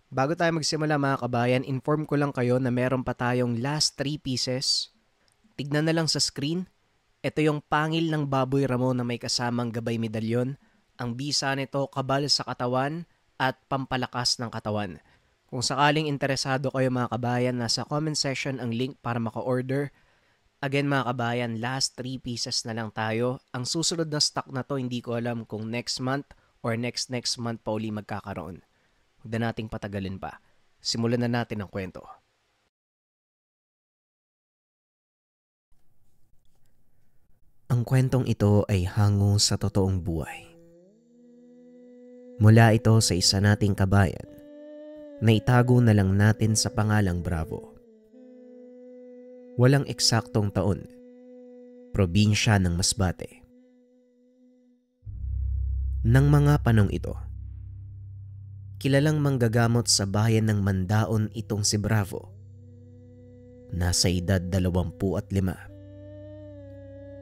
Bago tayo magsimula mga kabayan, inform ko lang kayo na meron pa tayong last 3 pieces. Tignan na lang sa screen. Ito yung pangil ng baboy ramo na may kasamang gabay medalyon. Ang bisa nito, kabal sa katawan at pampalakas ng katawan. Kung sakaling interesado kayo mga kabayan, nasa comment section ang link para maka-order. Again mga kabayan, last 3 pieces na lang tayo. Ang susunod na stock na to, hindi ko alam kung next month or next month pa uli magkakaroon. Huwag na nating patagalin pa. Simulan na natin ang kwento. Ang kwentong ito ay hango sa totoong buhay. Mula ito sa isa nating kabayan na itago na lang natin sa pangalang Bravo. Walang eksaktong taon, probinsya ng Masbate. Nang mga panong ito, kilalang manggagamot sa bayan ng Mandaon itong si Bravo. Nasa edad 25.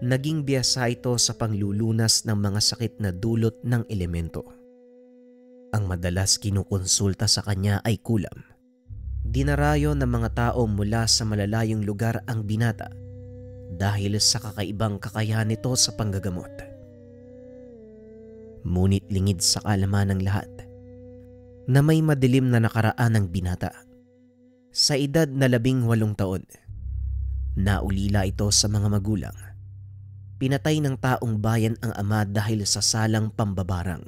Naging biyasa ito sa panglulunas ng mga sakit na dulot ng elemento. Ang madalas kinukonsulta sa kanya ay kulam. Dinarayo ng mga tao mula sa malalayong lugar ang binata dahil sa kakaibang kakayahan nito sa panggagamot. Ngunit lingid sa kaalaman ng lahat na may madilim na nakaraan ng binata. Sa edad na 18 taon, naulila ito sa mga magulang. Pinatay ng taong bayan ang ama dahil sa salang pambabarang.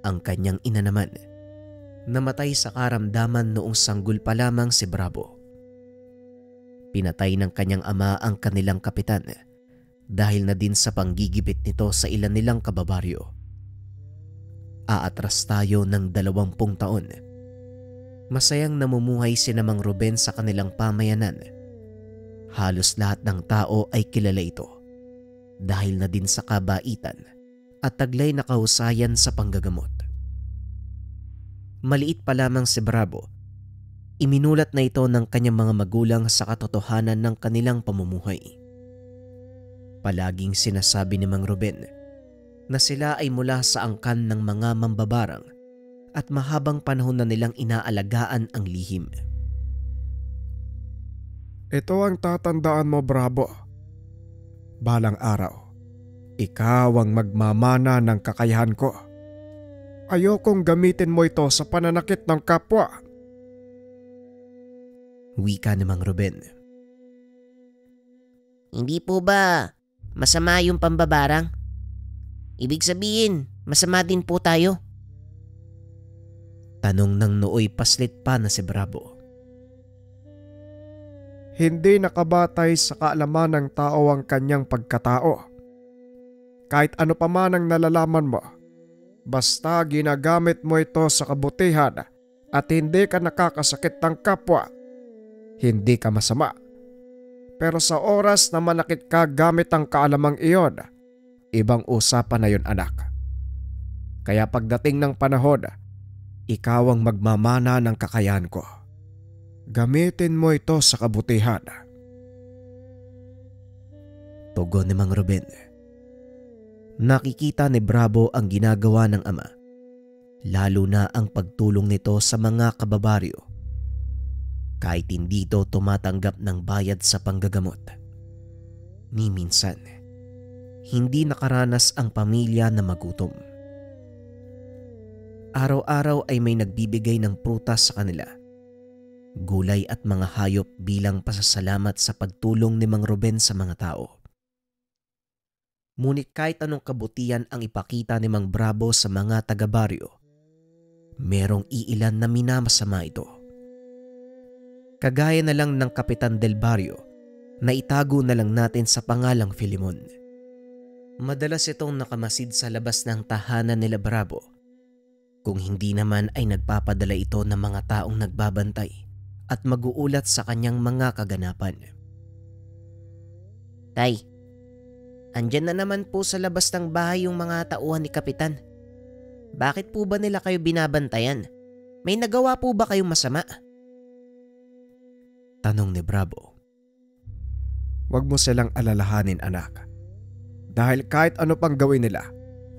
Ang kanyang ina naman, namatay sa karamdaman noong sanggol pa lamang si Bravo. Pinatay ng kanyang ama ang kanilang kapitan dahil na din sa panggigibit nito sa ilan nilang kababaryo. Aatras tayo ng 20 taon. Masayang namumuhay si Mang Ruben sa kanilang pamayanan. Halos lahat ng tao ay kilala ito dahil na din sa kabaitan at taglay na kahusayan sa panggagamot. Maliit pa lamang si Bravo, iminulat na ito ng kanyang mga magulang sa katotohanan ng kanilang pamumuhay. Palaging sinasabi ni Mang Ruben na sila ay mula sa angkan ng mga mambabarang at mahabang panahon na nilang inaalagaan ang lihim. Ito ang tatandaan mo, Bravo. Balang araw, ikaw ang magmamana ng kakayahan ko. Ayokong gamitin mo ito sa pananakit ng kapwa. Wika ni Mang Ruben. Hindi po ba masama yung pambabarang? Ibig sabihin, masama din po tayo? Tanong ng nooy paslit pa na si Bravo. Hindi nakabatay sa kaalaman ng tao ang kanyang pagkatao. Kahit ano pa man ang nalalaman mo, basta ginagamit mo ito sa kabutihan at hindi ka nakakasakit ng kapwa, hindi ka masama. Pero sa oras na manakit ka gamit ang kaalamang iyon, ibang usapan na yun, anak. Kaya pagdating ng panahon, ikaw ang magmamana ng kakayahan ko. Gamitin mo ito sa kabutihan. Tugon ni Mang Ruben. Nakikita ni Bravo ang ginagawa ng ama, lalo na ang pagtulong nito sa mga kababaryo. Kahit hindi ito tumatanggap ng bayad sa panggagamot. Ni minsan, hindi nakaranas ang pamilya na magutom. Araw-araw ay may nagbibigay ng prutas sa kanila, gulay at mga hayop bilang pasasalamat sa pagtulong ni Mang Ruben sa mga tao. Ngunit kahit anong kabutihan ang ipakita ni Mang Bravo sa mga taga-baryo, merong iilan na minamasama ito. Kagaya na lang ng Kapitan del Barrio na itago na lang natin sa pangalang Filimon. Madalas itong nakamasid sa labas ng tahanan nila Bravo. Kung hindi naman ay nagpapadala ito ng mga taong nagbabantay at mag-uulat sa kanyang mga kaganapan. Tay, andyan na naman po sa labas ng bahay yung mga tauhan ni Kapitan. Bakit po ba nila kayo binabantayan? May nagawa po ba kayong masama? Tanong ni Bravo. Huwag mo silang alalahanin, anak. Dahil kahit ano pang gawin nila,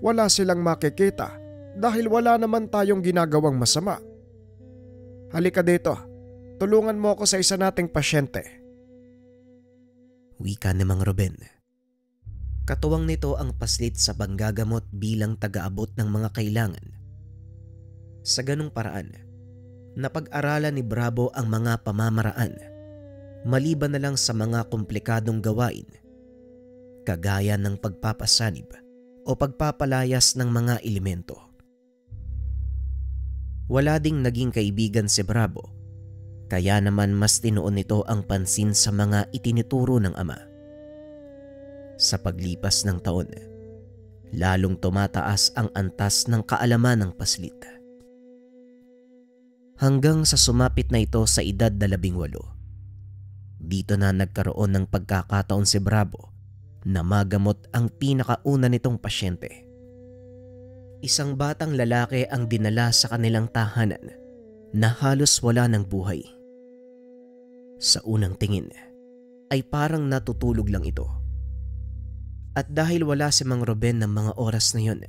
wala silang makikita dahil wala naman tayong ginagawang masama. Halika dito. Tulungan mo ako sa isa nating pasyente. Wika ni Mang Ruben. Katuwang nito ang paslit sa panggagamot bilang taga-abot ng mga kailangan. Sa ganung paraan, napag-aralan ni Bravo ang mga pamamaraan, maliban na lang sa mga komplikadong gawain, kagaya ng pagpapasanib o pagpapalayas ng mga elemento. Wala ding naging kaibigan si Bravo, kaya naman mas tinuon nito ang pansin sa mga itinuturo ng ama. Sa paglipas ng taon, lalong tumataas ang antas ng kaalaman ng paslit. Hanggang sa sumapit na ito sa edad na 18. Dito na nagkaroon ng pagkakataon si Bravo na magamot ang pinakauna nitong pasyente. Isang batang lalaki ang dinala sa kanilang tahanan na halos wala ng buhay. Sa unang tingin ay parang natutulog lang ito. At dahil wala si Mang Ruben ng mga oras na yon,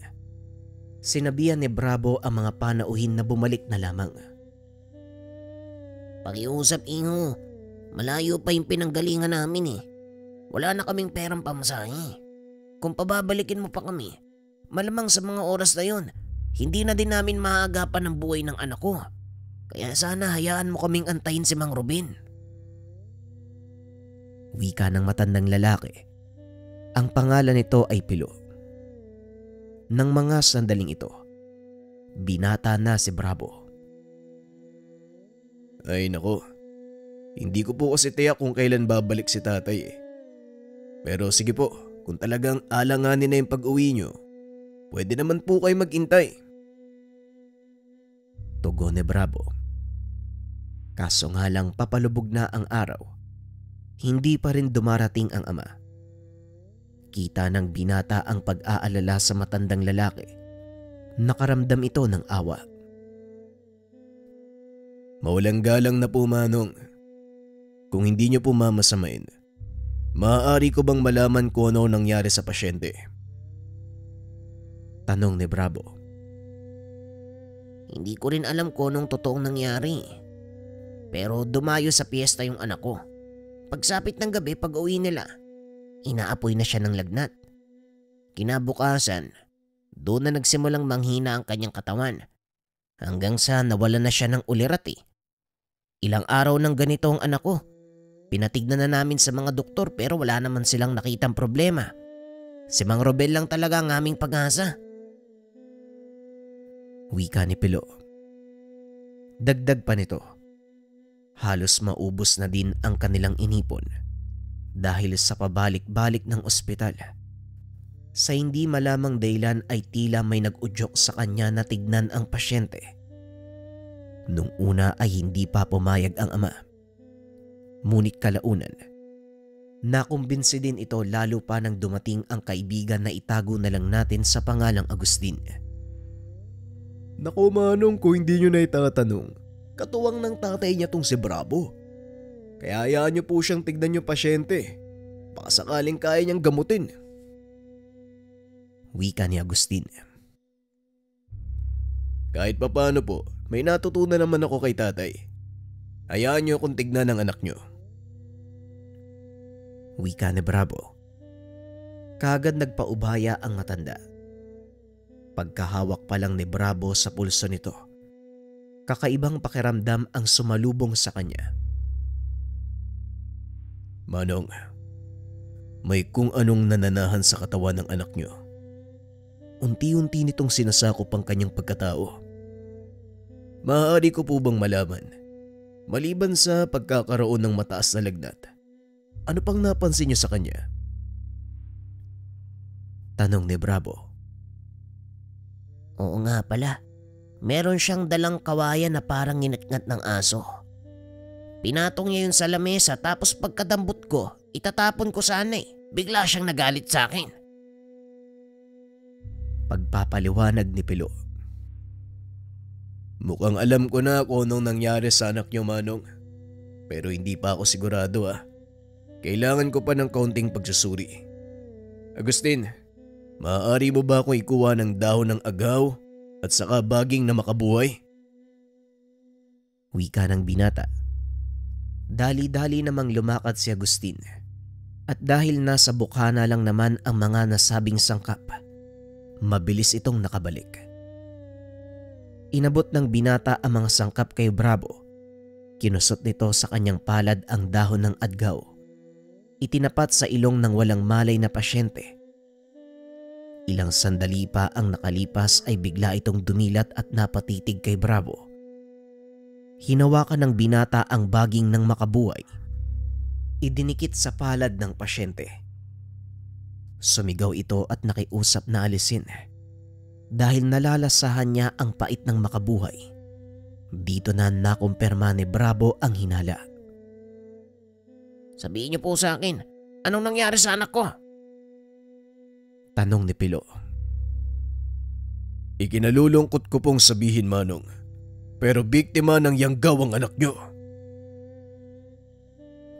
sinabihan ni Bravo ang mga panauhin na bumalik na lamang. Pakiusap, Ingo. Malayo pa yung pinanggalingan namin eh. Wala na kaming perang pamasahe. Kung pababalikin mo pa kami, malamang sa mga oras na yon, hindi na din namin maagapan ang buhay ng anak ko. Kaya sana hayaan mo kaming antayin si Mang Ruben. Wika ng matandang lalaki. Ang pangalan nito ay Pilo. Nang mga sandaling ito, binata na si Bravo. Ay nako, hindi ko po kasi tiyak kung kailan babalik si tatay eh. Pero sige po, kung talagang alanganin na yung pag-uwi nyo, pwede naman po kayo mag-intay. Tugon ni Bravo. Kaso nga lang papalubog na ang araw, hindi pa rin dumarating ang ama. Kita ng binata ang pag-aalala sa matandang lalaki. Nakaramdam ito ng awa. Mawalang galang na po, Manong. Kung hindi nyo po mamasamain, maaari ko bang malaman kung ano nangyari sa pasyente? Tanong ni Bravo. Hindi ko rin alam kung anong totoong nangyari. Pero dumayo sa piyesta yung anak ko. Pagsapit ng gabi pag uwi nila, inaapoy na siya ng lagnat. Kinabukasan, doon na nagsimulang manghina ang kanyang katawan. Hanggang sa nawala na siya ng ulirati. Ilang araw nang ganito ang anak ko. Pinatignan na namin sa mga doktor pero wala naman silang nakitang problema. Si Mang Ruben lang talaga ang aming pag-asa. Wika ni Pilo. Dagdag pa nito, halos maubos na din ang kanilang inipon dahil sa pabalik-balik ng ospital. Sa hindi malamang dahilan ay tila may nag-udyok sa kanya na tignan ang pasyente. Nung una ay hindi pa pumayag ang ama. Ngunit kalaunan, nakumbinsi din ito lalo pa nang dumating ang kaibigan na itago na lang natin sa pangalang Agustin. Naku, Manong, kung hindi nyo na itatanong, katuwang ng tatay niya tong si Bravo. Kaya hayaan nyo po siyang tignan yung pasyente. Baka sakaling kaya niyang gamutin. Wika ni Agustin. Kahit papaano po, may natutunan naman ako kay tatay. Hayaan nyo kung tignan ang anak nyo. Wika ni Bravo. Kaagad nagpaubaya ang matanda. Pagkahawak pa lang ni Bravo sa pulso nito, kakaibang pakiramdam ang sumalubong sa kanya. Manong, may kung anong nananahan sa katawan ng anak nyo. Unti-unti nitong sinasakop ang kanyang pagkatao. Maaari ko po bang malaman, maliban sa pagkakaroon ng mataas na lagnat, ano pang napansin niyo sa kanya? Tanong ni Bravo. Oo nga pala, meron siyang dalang kawayan na parang nginatngat ng aso. Pinatong niya yun sa lamesa tapos pagkadambot ko, itatapon ko sana eh. Bigla siyang nagalit sa akin. Pagpapaliwanag ni Pilo. Mukhang alam ko na kung anong nangyari sa anak niyo, Manong. Pero hindi pa ako sigurado ah. Kailangan ko pa ng kaunting pagsusuri. Agustin, maaari mo ba akong ikuha ng dahon ng agaw at saka baging na makabuhay? Wika ng binata. Dali-dali namang lumakad si Agustin. At dahil nasa bukana lang naman ang mga nasabing sangkap, mabilis itong nakabalik. Inabot ng binata ang mga sangkap kay Bravo. Kinusot nito sa kanyang palad ang dahon ng adgaw. Itinapat sa ilong ng walang malay na pasyente. Ilang sandali pa ang nakalipas ay bigla itong dumilat at napatitig kay Bravo. Hinawakan ng binata ang baging ng makabuhay. Idinikit sa palad ng pasyente. Sumigaw ito at nakiusap na alisin dahil nalalasahan niya ang pait ng makabuhay. Dito na nakumpirma ni Bravo ang hinala. Sabihin niyo po sa akin, anong nangyari sa anak ko? Tanong ni Pilo. Ikinalulungkot ko pong sabihin, Manong, pero biktima ng yanggaw ang anak niyo.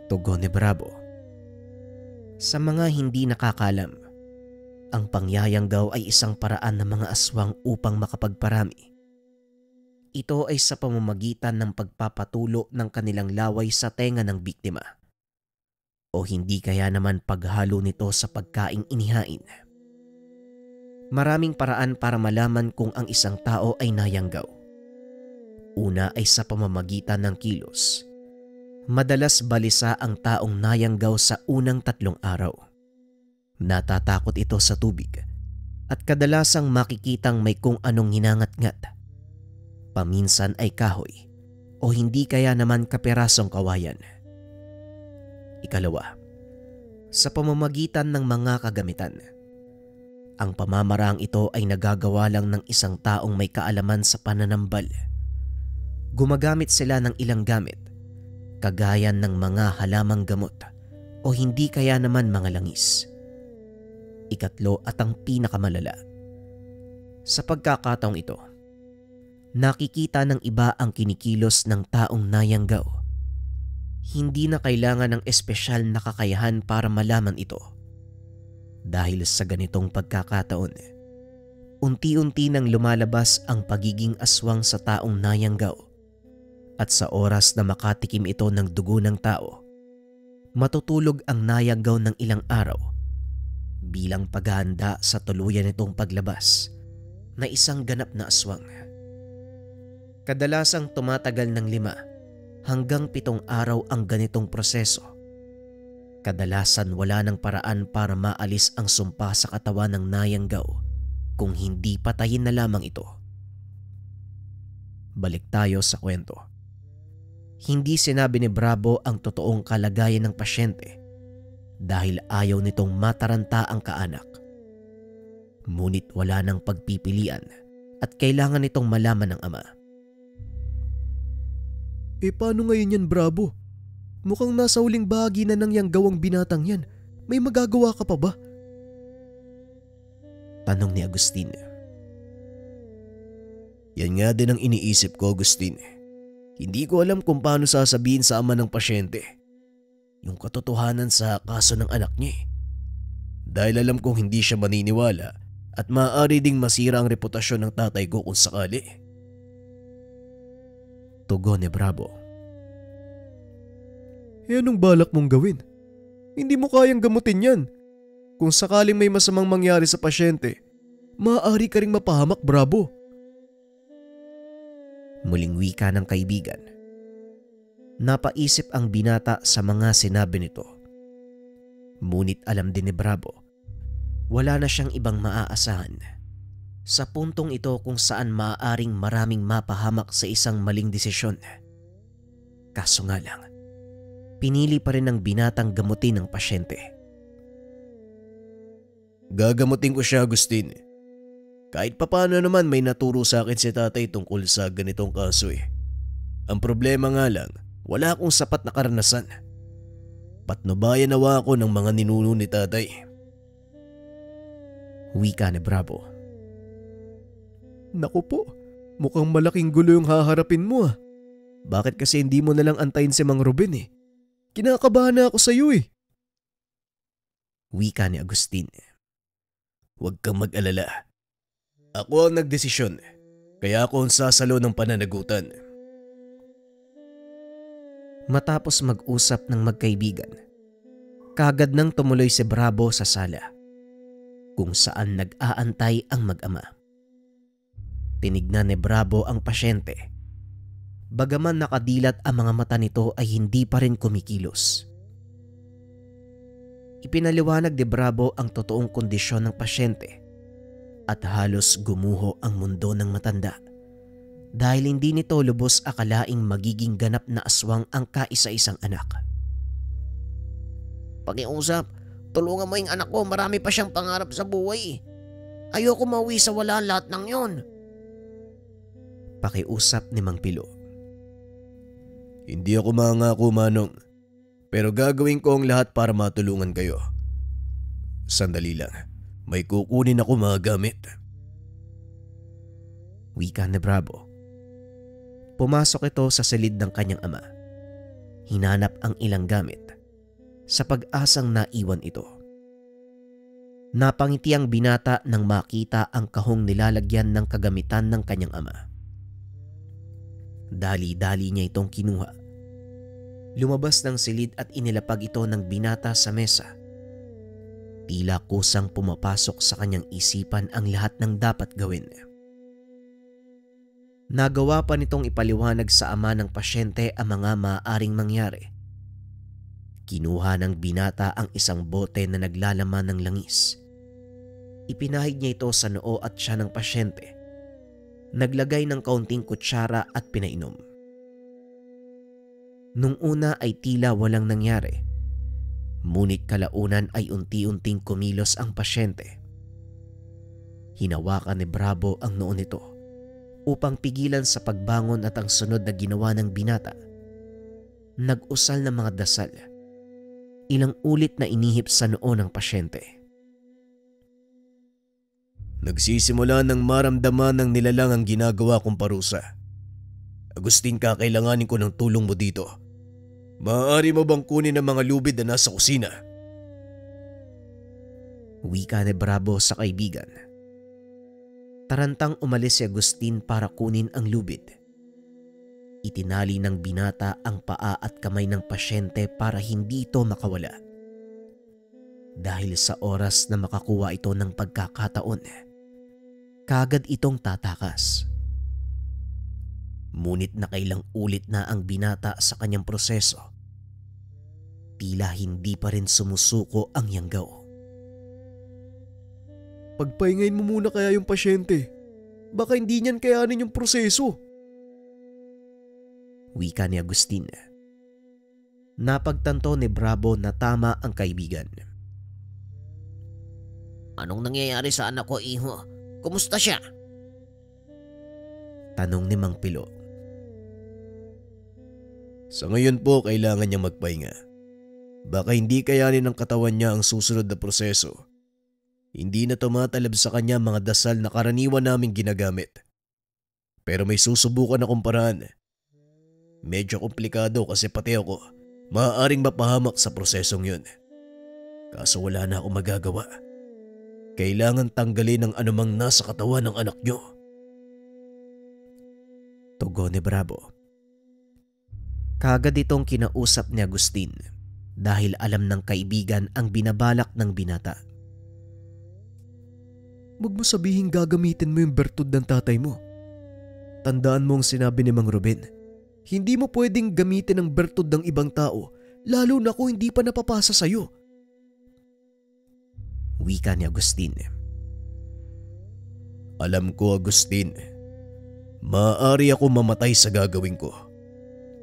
Tugon ni Bravo. Sa mga hindi nakakalam, ang pangyayanggaw ay isang paraan ng mga aswang upang makapagparami. Ito ay sa pamamagitan ng pagpapatulo ng kanilang laway sa tenga ng biktima. O hindi kaya naman paghalo nito sa pagkaing inihain. Maraming paraan para malaman kung ang isang tao ay nayanggaw. Una ay sa pamamagitan ng kilos. Madalas balisa ang taong nayanggaw sa unang 3 araw. Natatakot ito sa tubig at kadalasang makikitang may kung anong hinangat-ngat. Paminsan ay kahoy o hindi kaya naman kaperasong kawayan. Ikalawa, sa pamamagitan ng mga kagamitan. Ang pamamaraang ito ay nagagawa lang ng isang taong may kaalaman sa pananambal. Gumagamit sila ng ilang gamit, kagaya ng mga halamang gamot o hindi kaya naman mga langis. Ikatlo at ang pinakamalala. Sa pagkakataong ito, nakikita ng iba ang kinikilos ng taong nayanggaw. Hindi na kailangan ng espesyal na kakayahan para malaman ito. Dahil sa ganitong pagkakataon, unti-unti nang lumalabas ang pagiging aswang sa taong nayanggaw. At sa oras na makatikim ito ng dugo ng tao, matutulog ang nayanggaw ng ilang araw bilang paghahanda sa tuluyan nitong paglabas na isang ganap na aswang. Kadalasang tumatagal ng 5 hanggang 7 araw ang ganitong proseso. Kadalasan wala ng paraan para maalis ang sumpa sa katawan ng nayanggaw kung hindi patayin na lamang ito. Balik tayo sa kwento. Hindi sinabi ni Bravo ang totoong kalagayan ng pasyente dahil ayaw nitong mataranta ang kaanak. Ngunit wala ng pagpipilian at kailangan nitong malaman ng ama. Paano ngayon yan, Bravo? Mukhang nasa huling bahagi na ng yanggawang binatang yan. May magagawa ka pa ba? Tanong ni Agustin. Yan nga din ang iniisip ko, Agustin. Hindi ko alam kung paano sasabihin sa ama ng pasyente yung katotohanan sa kaso ng anak niya. Dahil alam kong hindi siya maniniwala at maaari ding masira ang reputasyon ng tatay ko kung sakali. Tugon ni Bravo. Anong balak mong gawin? Hindi mo kayang gamutin yan. Kung sakaling may masamang mangyari sa pasyente, maaari ka ring mapahamak, Bravo. Muling wika ng kaibigan. Napaisip ang binata sa mga sinabi nito. Ngunit alam din ni Bravo, wala na siyang ibang maaasahan. Sa puntong ito kung saan maaaring maraming mapahamak sa isang maling desisyon. Kaso nga lang, pinili pa rin ng binatang gamutin ng pasyente. Gagamutin ko siya, Agustin. Kahit papano naman may naturo sa akin si tatay tungkol sa ganitong kaso eh. Ang problema nga lang, wala akong sapat na karanasan. Patnubayan nawa ako ng mga ninuno ni tatay. Wika ni Bravo. Naku po, mukhang malaking gulo yung haharapin mo ah. Bakit kasi hindi mo nalang antayin si Mang Ruben eh? Kinakabahan na ako sa iyo eh. Wika ni Agustin. Huwag kang mag-alala. Ako ang nagdesisyon, kaya ako ang sasalo ng pananagutan. Matapos mag-usap ng magkaibigan, kaagad nang tumuloy si Bravo sa sala kung saan nag-aantay ang mag-ama. Tinignan ni Bravo ang pasyente. Bagaman nakadilat ang mga mata nito ay hindi pa rin kumikilos. Ipinaliwanag ni Bravo ang totoong kondisyon ng pasyente at halos gumuho ang mundo ng matanda dahil hindi nito lubos akalaing magiging ganap na aswang ang kaisa-isang anak. Pakiusap, tulungan mo yung anak ko, marami pa siyang pangarap sa buhay. Ayoko mauwi sa wala lahat ng yon. Pakiusap ni Mang Pilo. Hindi ako mangako, Manong. Pero gagawin ko ang lahat para matulungan kayo. Sandali lang. May kukunin ako mga gamit. Wika ni Bravo. Pumasok ito sa silid ng kanyang ama. Hinanap ang ilang gamit sa pag-asang naiwan ito. Napangiti ang binata nang makita ang kahong nilalagyan ng kagamitan ng kanyang ama. Dali-dali niya itong kinuha. Lumabas ng silid at inilapag ito ng binata sa mesa. Tila kusang pumapasok sa kanyang isipan ang lahat ng dapat gawin. Nagawa pa nitong ipaliwanag sa ama ng pasyente ang mga maaaring mangyari. Kinuha ng binata ang isang bote na naglalaman ng langis. Ipinahid niya ito sa noo at tiyan ng pasyente. Naglagay ng kaunting kutsara at pinainom. Nung una ay tila walang nangyari. Ngunit kalaunan ay unti-unting kumilos ang pasyente. Hinawakan ni Bravo ang noo nito upang pigilan sa pagbangon at ang sunod na ginawa ng binata. Nag-usal ng mga dasal. Ilang ulit na inihip sa noo ng pasyente. Nagsisimula ng maramdaman ng nilalang ang ginagawa kong parusa. Agustin, kakailanganin ko ng tulong mo dito. Maaari mo bang kunin ang mga lubid na nasa kusina? Wika ni Bravo sa kaibigan. Tarantang umalis si Agustin para kunin ang lubid. Itinali ng binata ang paa at kamay ng pasyente para hindi ito makawala. Dahil sa oras na makakuha ito ng pagkakataon, kaagad itong tatakas. Ngunit nakailang ulit na ang binata sa kanyang proseso. Tila hindi pa rin sumusuko ang yanggaw. Pagpahingayin mo muna kaya yung pasyente. Baka hindi niyan kayanin yung proseso. Wika ni Agustin. Napagtanto ni Bravo na tama ang kaibigan. Anong nangyayari sa anak ko, iho? Kumusta siya? Tanong ni Mang Pilo. Sa ngayon po, kailangan niya magpahinga. Baka hindi kayanin ng katawan niya ang susunod na proseso. Hindi na tumatalab sa kanya mga dasal na karaniwan naming ginagamit. Pero may susubukan akong paraan. Medyo komplikado kasi pati ako maaaring mapahamak sa prosesong yun. Kaso wala na akong magagawa. Kailangan tanggalin ang anumang nasa katawan ng anak niyo. Tugon ni Bravo. Kaagad itong kinausap ni Agustin dahil alam ng kaibigan ang binabalak ng binata. Huwag mo sabihin gagamitin mo yung bertud ng tatay mo. Tandaan mo ang sinabi ni Mang Ruben. Hindi mo pwedeng gamitin ang bertud ng ibang tao, lalo na kung hindi pa napapasa sa'yo. Wika ni Agustin. Alam ko, Agustin. Maaari ako mamatay sa gagawin ko.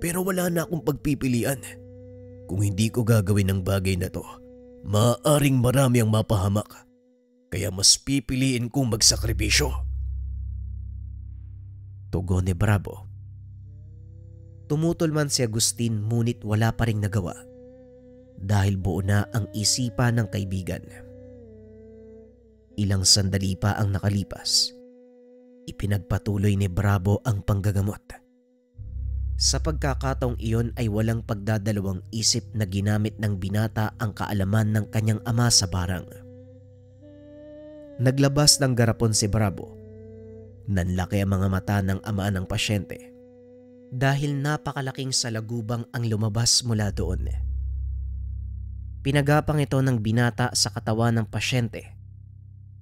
Pero wala na akong pagpipilian. Kung hindi ko gagawin ang bagay na to, maaaring marami ang mapahamak. Kaya mas pipiliin kong magsakripisyo. Tugon ni Bravo. Tumutol man si Agustin ngunit wala pa ring nagawa dahil buo na ang isipan ng kaibigan. Ilang sandali pa ang nakalipas. Ipinagpatuloy ni Bravo ang panggagamot. Sa pagkakataong iyon ay walang pagdadalawang isip na ginamit ng binata ang kaalaman ng kanyang ama sa barang. Naglabas ng garapon si Bravo. Nanlaki ang mga mata ng ama ng pasyente. dahil napakalaking salagubang ang lumabas mula doon. Pinagapang ito ng binata sa katawan ng pasyente.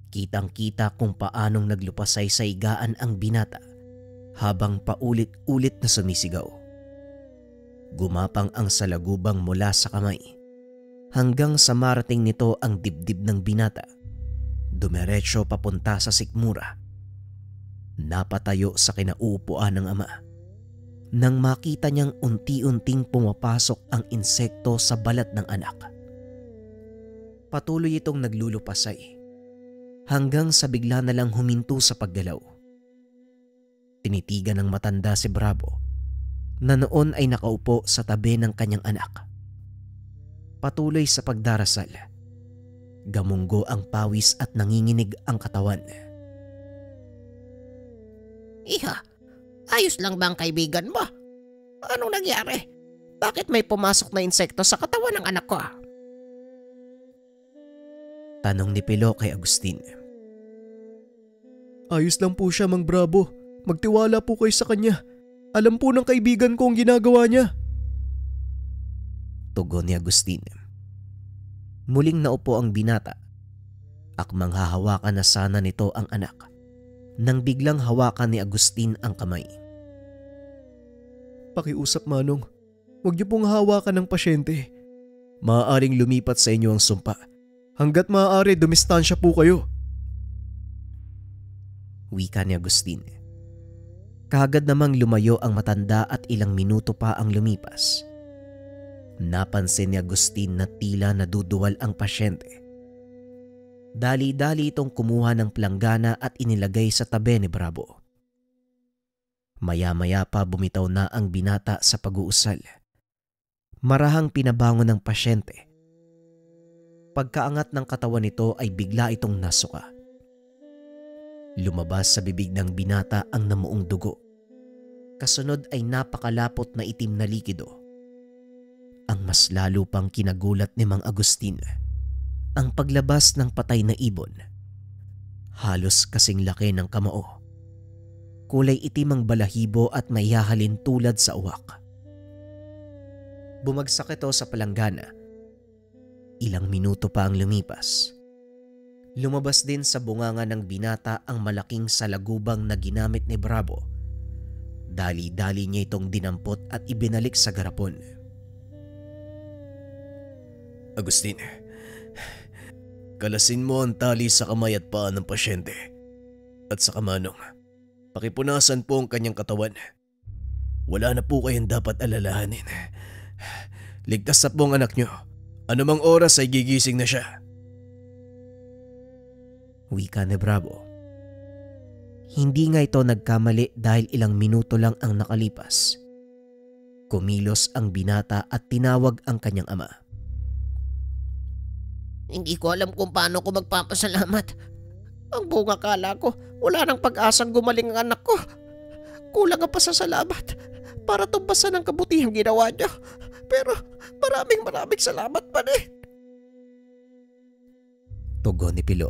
Kitang-kita kung paanong naglupasay sa higaan ang binata habang paulit-ulit na sumisigaw. Gumapang ang salagubang mula sa kamay hanggang sa marating nito ang dibdib ng binata. Dumiretso papunta sa sikmura. Napatayo sa kinauupuan ng ama nang makita niyang unti-unting pumapasok ang insekto sa balat ng anak. Patuloy itong naglulupasay hanggang sa bigla na lang huminto sa paggalaw. Tinitigan ng matanda si Bravo na noon ay nakaupo sa tabi ng kanyang anak. Patuloy sa pagdarasal. Gamunggo ang pawis at nanginginig ang katawan. Iha, ayos lang ba ang kaibigan mo? Anong nangyari? Bakit may pumasok na insekto sa katawan ng anak ko? Tanong ni Pilo kay Agustin. Ayos lang po siya, Mang Bravo. Magtiwala po kayo sa kanya. Alam po ng kaibigan ko ang ginagawa niya. Tugon ni Agustin. Muling naupo ang binata. Akmang hahawakan na sana nito ang anak nang biglang hawakan ni Agustin ang kamay. Pakiusap, Manong. Huwag niyo pong hawakan ng pasyente. Maaaring lumipat sa inyo ang sumpa. Hanggat maaari, dumistansya po kayo. Wika ni Agustin. Kaagad namang lumayo ang matanda at ilang minuto pa ang lumipas. Napansin ni Agustin na tila naduduwal ang pasyente. Dali-dali itong kumuha ng planggana at inilagay sa tabi ni Bravo. Maya-maya pa bumitaw na ang binata sa pag-uusal. Marahang pinabangon ng pasyente. Pagkaangat ng katawan nito ay bigla itong nasuka. Lumabas sa bibig ng binata ang namuong dugo. Kasunod ay napakalapot na itim na likido. Ang mas lalo pang kinagulat ni Mang Agustin, ang paglabas ng patay na ibon. Halos kasing laki ng kamao. Kulay itim ang balahibo at may hahalin tulad sa uwak. Bumagsak ito sa palanggana. Ilang minuto pa ang lumipas. Lumabas din sa bunganga ng binata ang malaking salagubang na ginamit ni Bravo. Dali-dali niya itong dinampot at ibinalik sa garapon. Agustin, kalasin mo ang tali sa kamay at paa ng pasyente. At sa Manong, pakipunasan po ang kanyang katawan. Wala na po kayong dapat alalahanin. Ligtas na po ang anak niyo. Anumang oras ay gigising na siya. Wika ni Bravo. Hindi nga ito nagkamali dahil ilang minuto lang ang nakalipas. Kumilos ang binata at tinawag ang kanyang ama. Hindi ko alam kung paano ko magpapasalamat. Ang buong akala ko, wala nang pag-asang gumaling ang anak ko. Kulang ang pasasalamat para tumbasan ang kabutihang ginawa niyo. Pero maraming salamat pa rin. Tugon ni Pilo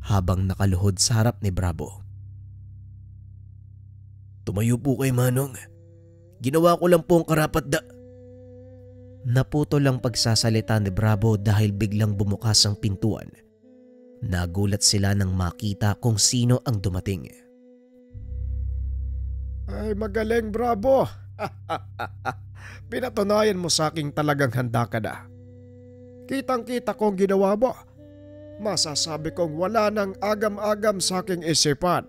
habang nakaluhod sa harap ni Bravo. Tumayo po kay Manong. Ginawa ko lang po ang karapat Naputol ang pagsasalita ni Bravo dahil biglang bumukas ang pintuan. Nagulat sila nang makita kung sino ang dumating. Ay, magaling, Bravo. Pinatunayan mo sa aking talagang handa ka na. Kitang-kita kong ginawa mo. Masasabi kong wala nang agam-agam sa aking isipan.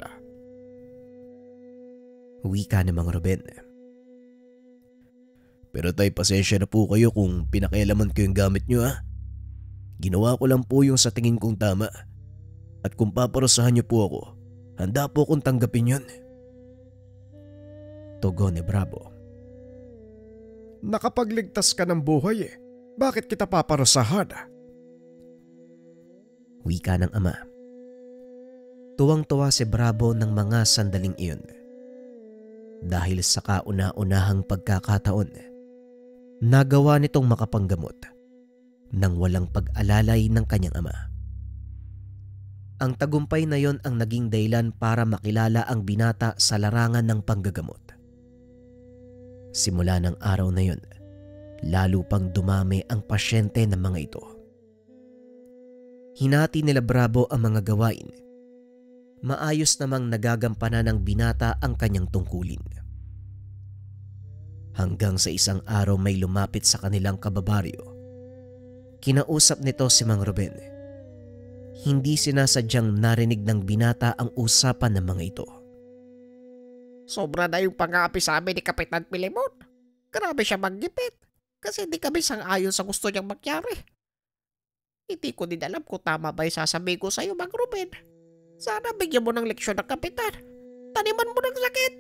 Wika ni Mang Ruben. Pero tay, pasensya na po kayo kung pinakialaman ko yung gamit nyo ha. Ginawa ko lang po yung sa tingin kong tama. At kung paparusahan niyo po ako, handa po akong tanggapin yun. Tugon ni Bravo. Nakapagligtas ka ng buhay eh. Bakit kita paparusahan? Wika ng ama. Tuwang-tuwa si Bravo ng mga sandaling iyon. Dahil sa kauna-unahang pagkakataon, nagawa nitong makapanggamot nang walang pag-alalay ng kanyang ama. Ang tagumpay na yon ang naging dahilan para makilala ang binata sa larangan ng panggagamot. Simula ng araw na yun, lalo pang dumami ang pasyente ng mga ito. Hinati nila Bravo ang mga gawain. Maayos namang nagagampanan ng binata ang kanyang tungkulin. Hanggang sa isang araw may lumapit sa kanilang kababaryo. Kinausap nito si Mang Ruben. Hindi sinasadyang narinig ng binata ang usapan ng mga ito. Sobra na yung pang-aapi sa amin ni Kapitan Filemon. Grabe siya maggipit kasi hindi kami sang-ayon sa gusto niyang mangyari. Hindi ko din alam kung tama ba yung sasabihin ko sa'yo, Mang Ruben. Sana bigyan mo ng leksyon ng Kapitan. Taniman mo ng sakit.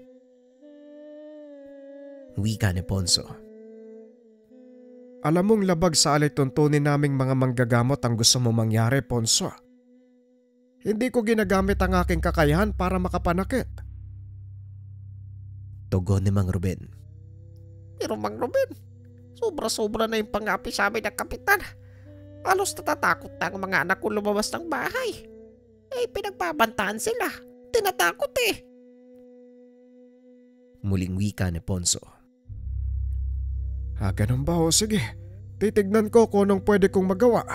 Wika ni Ponso. Alam mong labag sa alituntunin naming mga manggagamot ang gusto mo mangyari, Ponso. Hindi ko ginagamit ang aking kakayahan para makapanakit. Tugon ni Mang Ruben. Pero Mang Ruben, sobra-sobra na yung pang-aapi sa amin ng Kapitan. Halos natatakot na ang mga anak ko lumabas ng bahay. Pinagbabantaan sila. Tinatakot eh. Muling wika ni Ponso. Ganun ba o? Sige, titignan ko kung anong pwede kong magawa.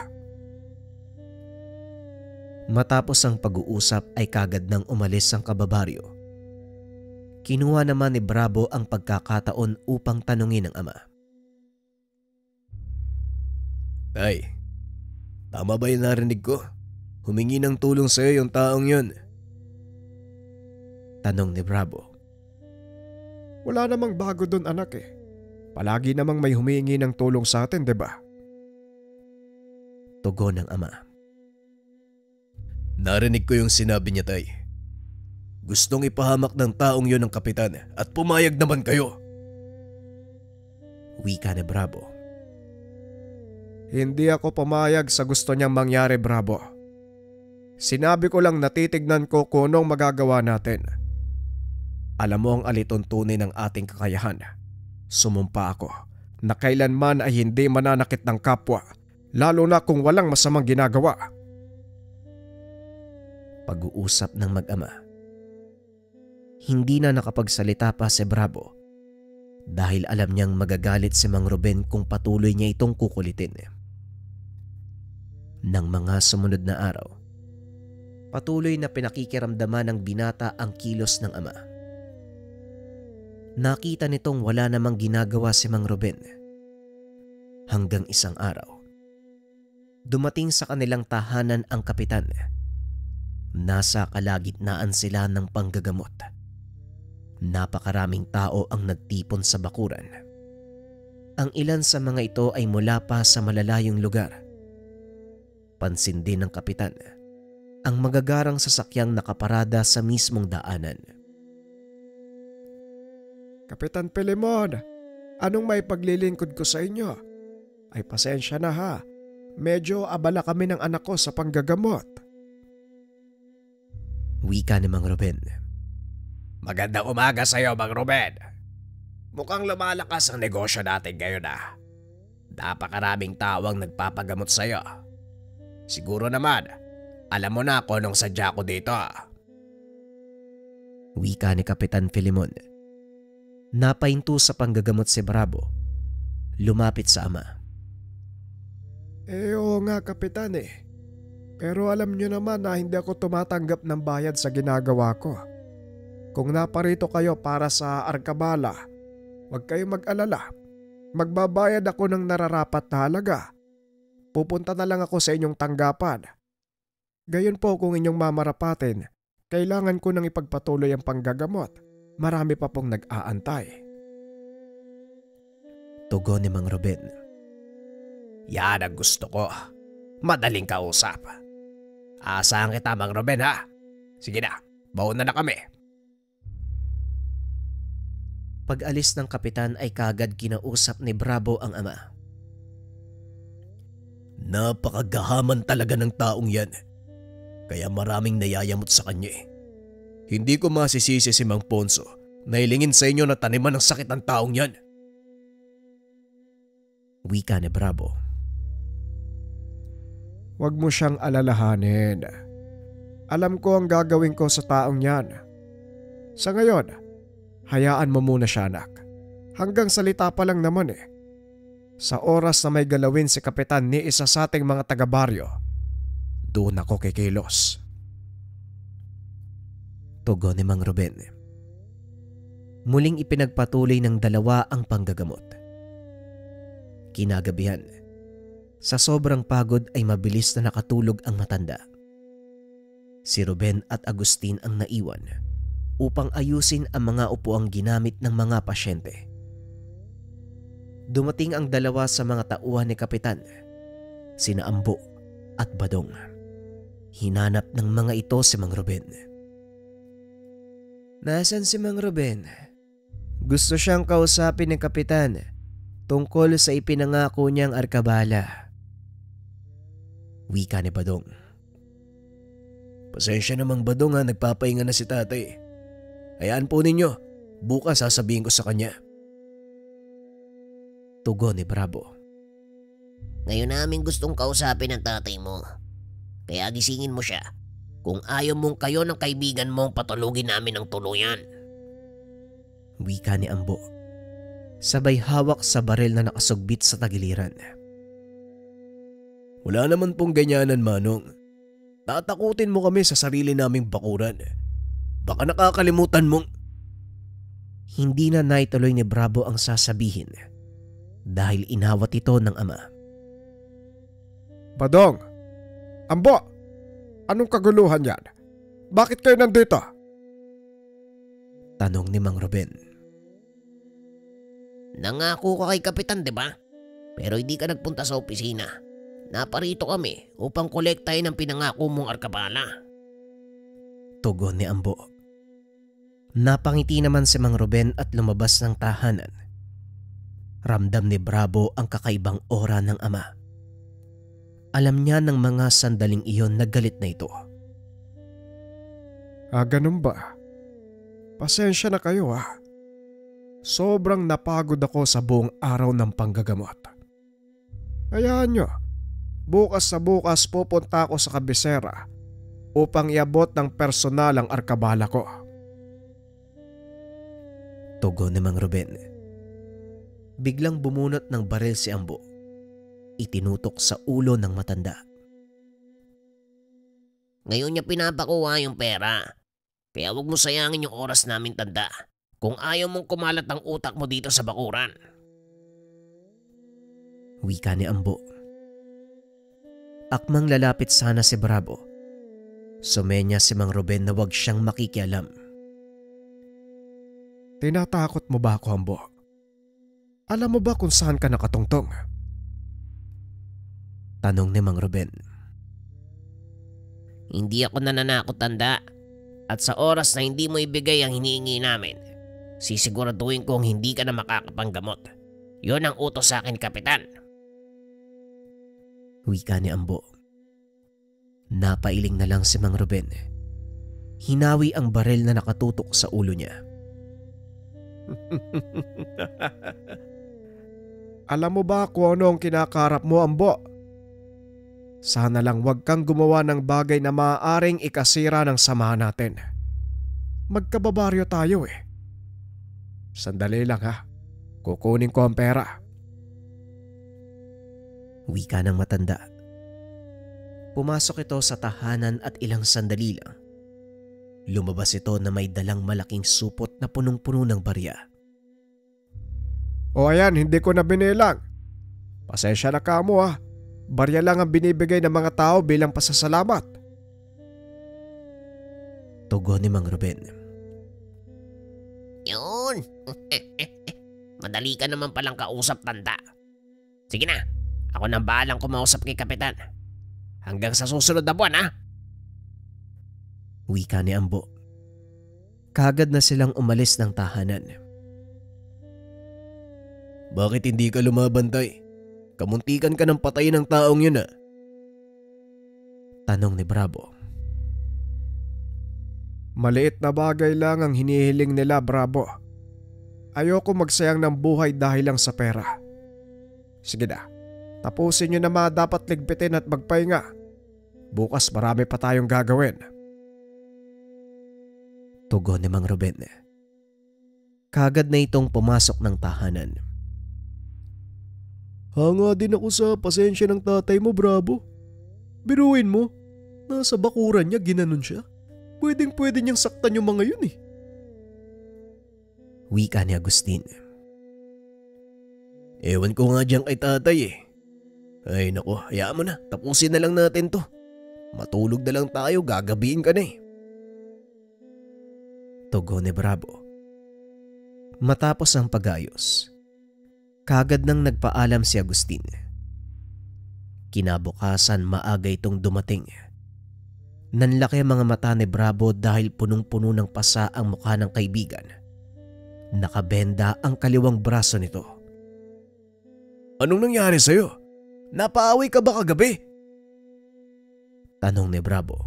Matapos ang pag-uusap ay kagad nang umalis ang kababaryo. Kinuha naman ni Bravo ang pagkakataon upang tanungin ang ama. Tay, tama ba yung narinig ko? Humingi ng tulong sa'yo yung taong yun. Tanong ni Bravo. Wala namang bago doon, anak eh. Palagi namang may humingi ng tulong sa atin, diba? Tugon ng ama. Narinig ko yung sinabi niya, tay. Gustong ipahamak ng taong yun ng Kapitan at pumayag naman kayo. Wika ni Bravo. Hindi ako pumayag sa gusto niyang mangyari, Bravo. Sinabi ko lang natitignan ko kung anong magagawa natin. Alam mo ang alituntunin ng ating kakayahan. Sumumpa ako na kailanman ay hindi mananakit ng kapwa, lalo na kung walang masamang ginagawa. Pag-uusap ng mag-ama. Hindi na nakapagsalita pa si Bravo dahil alam niyang magagalit si Mang Ruben kung patuloy niya itong kukulitin. Nang mga sumunod na araw, patuloy na pinakikiramdaman ng binata ang kilos ng ama. Nakita nitong wala namang ginagawa si Mang Ruben. Hanggang isang araw, dumating sa kanilang tahanan ang kapitan. Nasa kalagitnaan sila ng panggagamot. Napakaraming tao ang nagtipon sa bakuran. Ang ilan sa mga ito ay mula pa sa malalayong lugar. Pansin din ng kapitan ang magagarang sasakyang nakaparada sa mismong daanan. Kapitan Filemon, anong may paglilingkod ko sa inyo? Ay pasensya na ha. Medyo abala kami ng anak ko sa panggagamot. Wika ni Mang Ruben. Magandang umaga sa'yo, Mang Ruben. Mukhang lumalakas ang negosyo natin ngayon ah. Napakaraming tao ang nagpapagamot sa'yo. Siguro naman, alam mo na kung anong sadya ko dito. Wika ni Kapitan Filemon. Napahinto sa panggagamot si Bravo. Lumapit sa ama. Oo nga, Kapitan eh. Pero alam nyo naman na hindi ako tumatanggap ng bayad sa ginagawa ko. Kung naparito kayo para sa arkabala, huwag kayong mag-alala. Magbabayad ako ng nararapat na halaga. Pupunta na lang ako sa inyong tanggapan. Gayon po kung inyong mamarapatin, kailangan ko nang ipagpatuloy ang panggagamot. Marami pa pong nag-aantay. Tugon ni Mang Ruben. Yan ang gusto ko. Madaling kausap. Asahan kita, Mang Ruben ha. Sige na, bauna na kami. Pag-alis ng kapitan ay kagad kinausap ni Bravo ang ama. Napakagahaman talaga ng taong yan. Kaya maraming nayayamot sa kanya eh. Hindi ko masisisi si Mang Ponso na hilingin sa inyo na taniman ng sakit ng taong yan. Wika ni Bravo. Huwag mo siyang alalahanin. Alam ko ang gagawin ko sa taong yan. Sa ngayon, hayaan mo muna siya, anak. Hanggang salita pa lang naman eh. Sa oras na may galawin si Kapitan ni isa sa ating mga taga-baryo, doon ako kikilos. Tugon ni Mang Ruben. Muling ipinagpatuloy ng dalawa ang panggagamot. Kinagabihan, sa sobrang pagod ay mabilis na nakatulog ang matanda. Si Ruben at Agustin ang naiwan upang ayusin ang mga upuang ginamit ng mga pasyente. Dumating ang dalawa sa mga tauhan ni Kapitan, sina Ambo at Badong. Hinanap ng mga ito si Mang Ruben. Nasaan si Mang Ruben? Gusto siyang kausapin ng Kapitan tungkol sa ipinangako niyang arkabala. Wika ni Badong. Pasensya namang Badong ha, nagpapahinga na si tatay. Hayaan po ninyo, bukas sasabihin ko sa kanya. Tugon ni Bravo. Ngayon namin gustong kausapin ang tatay mo. Kaya gisingin mo siya. Kung ayaw mong kayo ng kaibigan mong patulugin namin ng tuluyan. Wika ni Ambo. Sabay hawak sa baril na nakasugbit sa tagiliran. Wala naman pong ganyanan, Manong. Tatakutin mo kami sa sarili naming bakuran. Baka nakakalimutan mong... Hindi na naituloy ni Bravo ang sasabihin dahil inawat ito ng ama. Badong! Ambo! Anong kaguluhan yan? Bakit kayo nandito? Tanong ni Mang Ruben. Nangako ka kay Kapitan, di ba? Pero hindi ka nagpunta sa opisina. Naparito kami upang kolektahin ang pinangako mong arkabala. Tugon ni Ambo. Napangiti naman si Mang Ruben at lumabas ng tahanan. Ramdam ni Bravo ang kakaibang aura ng ama. Alam niya ng mga sandaling iyon na galit na ito. Ganun ba? Pasensya na kayo ha. Sobrang napagod ako sa buong araw ng panggagamot. Hayaan nyo, bukas sa bukas pupunta ako sa kabisera upang iabot ng personal ang arkabala ko. Tugon ni Mang Ruben. Biglang bumunot ng baril si Ambo. Itinutok sa ulo ng matanda. Ngayon niya pinapakuha yung pera. Kaya huwag mo sayangin yung oras namin, tanda. Kung ayaw mong kumalat ang utak mo dito sa bakuran. Wika ni Ambo. Akmang lalapit sana si Bravo. Sumenya si Mang Ruben na wag siyang makikialam. Tinatakot mo ba ako, Ambo? Alam mo ba kung saan ka nakatungtong? Tanong ni Mang Ruben. Hindi ako nananakot, tanda. At sa oras na hindi mo ibigay ang hinihingi namin, sisiguraduhin kong hindi ka na makakapanggamot. Yon ang utos sa akin, Kapitan. Wika ni Ambo. Napailing na lang si Mang Ruben. Hinawi ang baril na nakatutok sa ulo niya. Alam mo ba kung ano ang kinakarap mo, Ambo? Sana lang wag kang gumawa ng bagay na maaaring ikasira ng samahan natin. Magkababaryo tayo eh. Sandali lang ha. Kukunin ko ang pera. Wika ng matanda. Pumasok ito sa tahanan at ilang sandali lang. Lumabas ito na may dalang malaking supot na punong-puno ng barya. O ayan, hindi ko na binilang. Pasensya na ka mo ha. Barya lang ang binibigay ng mga tao bilang pasasalamat. Tugon ni Mang Ruben. Yun. Madali ka naman palang kausap, tanda. Sige na, ako nang bahalang kumausap kay Kapitan. Hanggang sa susunod na buwan, ha? Wika ni Ambo. Kagad na silang umalis ng tahanan. Bakit hindi ka lumabantay? Kamuntikan ka ng patayin ng taong yun Tanong ni Bravo. Maliit na bagay lang ang hinihiling nila, Bravo. Ayoko magsayang ng buhay dahil lang sa pera. Sige na, tapusin nyo na mga dapat ligpitin at magpahinga. Bukas marami pa tayong gagawin. Tugon ni Mang Ruben. Kagad na itong pumasok ng tahanan. Hanga din ako sa pasensya ng tatay mo, Bravo. Biruin mo, nasa bakuran niya ginanon siya. Pwedeng-pwede niyang saktan yung mga yun eh. Wika ni Agustin. Ewan ko nga dyan kay tatay eh. Ay nako, hayaan mo na. Tapusin na lang natin to. Matulog na lang tayo, gagabihin ka na eh. Tugon ni Bravo. Matapos ang pag-ayos, kagad nang nagpaalam si Agustin. Kinabukasan maaga itong dumating. Nanlaki ang mga mata ni Bravo dahil punong-puno ng pasa ang mukha ng kaibigan. Nakabenda ang kaliwang braso nito. Anong nangyari sa'yo? Napaaway ka ba kagabi? Tanong ni Bravo.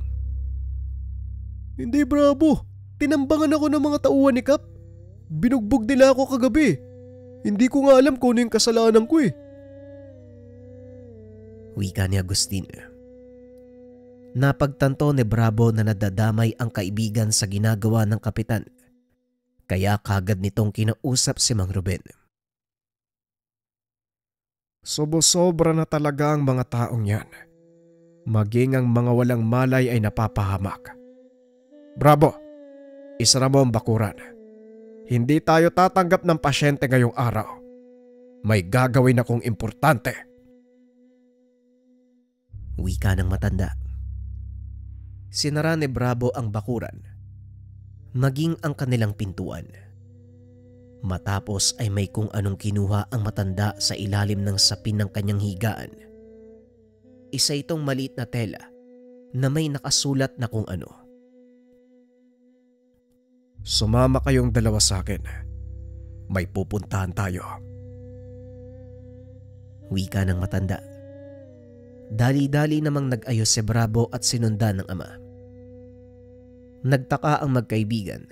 Hindi, Bravo. Tinambangan ako ng mga tauhan ni Kap. Binugbog nila ako kagabi. Hindi ko nga alam kung ano yung kasalanan ko eh. Wika ni Agustin. Napagtanto ni Bravo na nadadamay ang kaibigan sa ginagawa ng kapitan. Kaya kagad nitong kinausap si Mang Ruben. Sobo-sobra na talaga ang mga taong yan. Maging ang mga walang malay ay napapahamak. Bravo! Isara mo ang bakuran. Hindi tayo tatanggap ng pasyente ngayong araw. May gagawin akong importante. Wika ng matanda. Sinara ni Bravo ang bakuran, maging ang kanilang pintuan. Matapos ay may kung anong kinuha ang matanda sa ilalim ng sapin ng kanyang higaan. Isa itong maliit na tela na may nakasulat na kung ano. Sumama kayong dalawa sa akin. May pupuntahan tayo. Wika ng matanda. Dali-dali namang nag-ayos si Bravo at sinundan ng ama. Nagtaka ang magkaibigan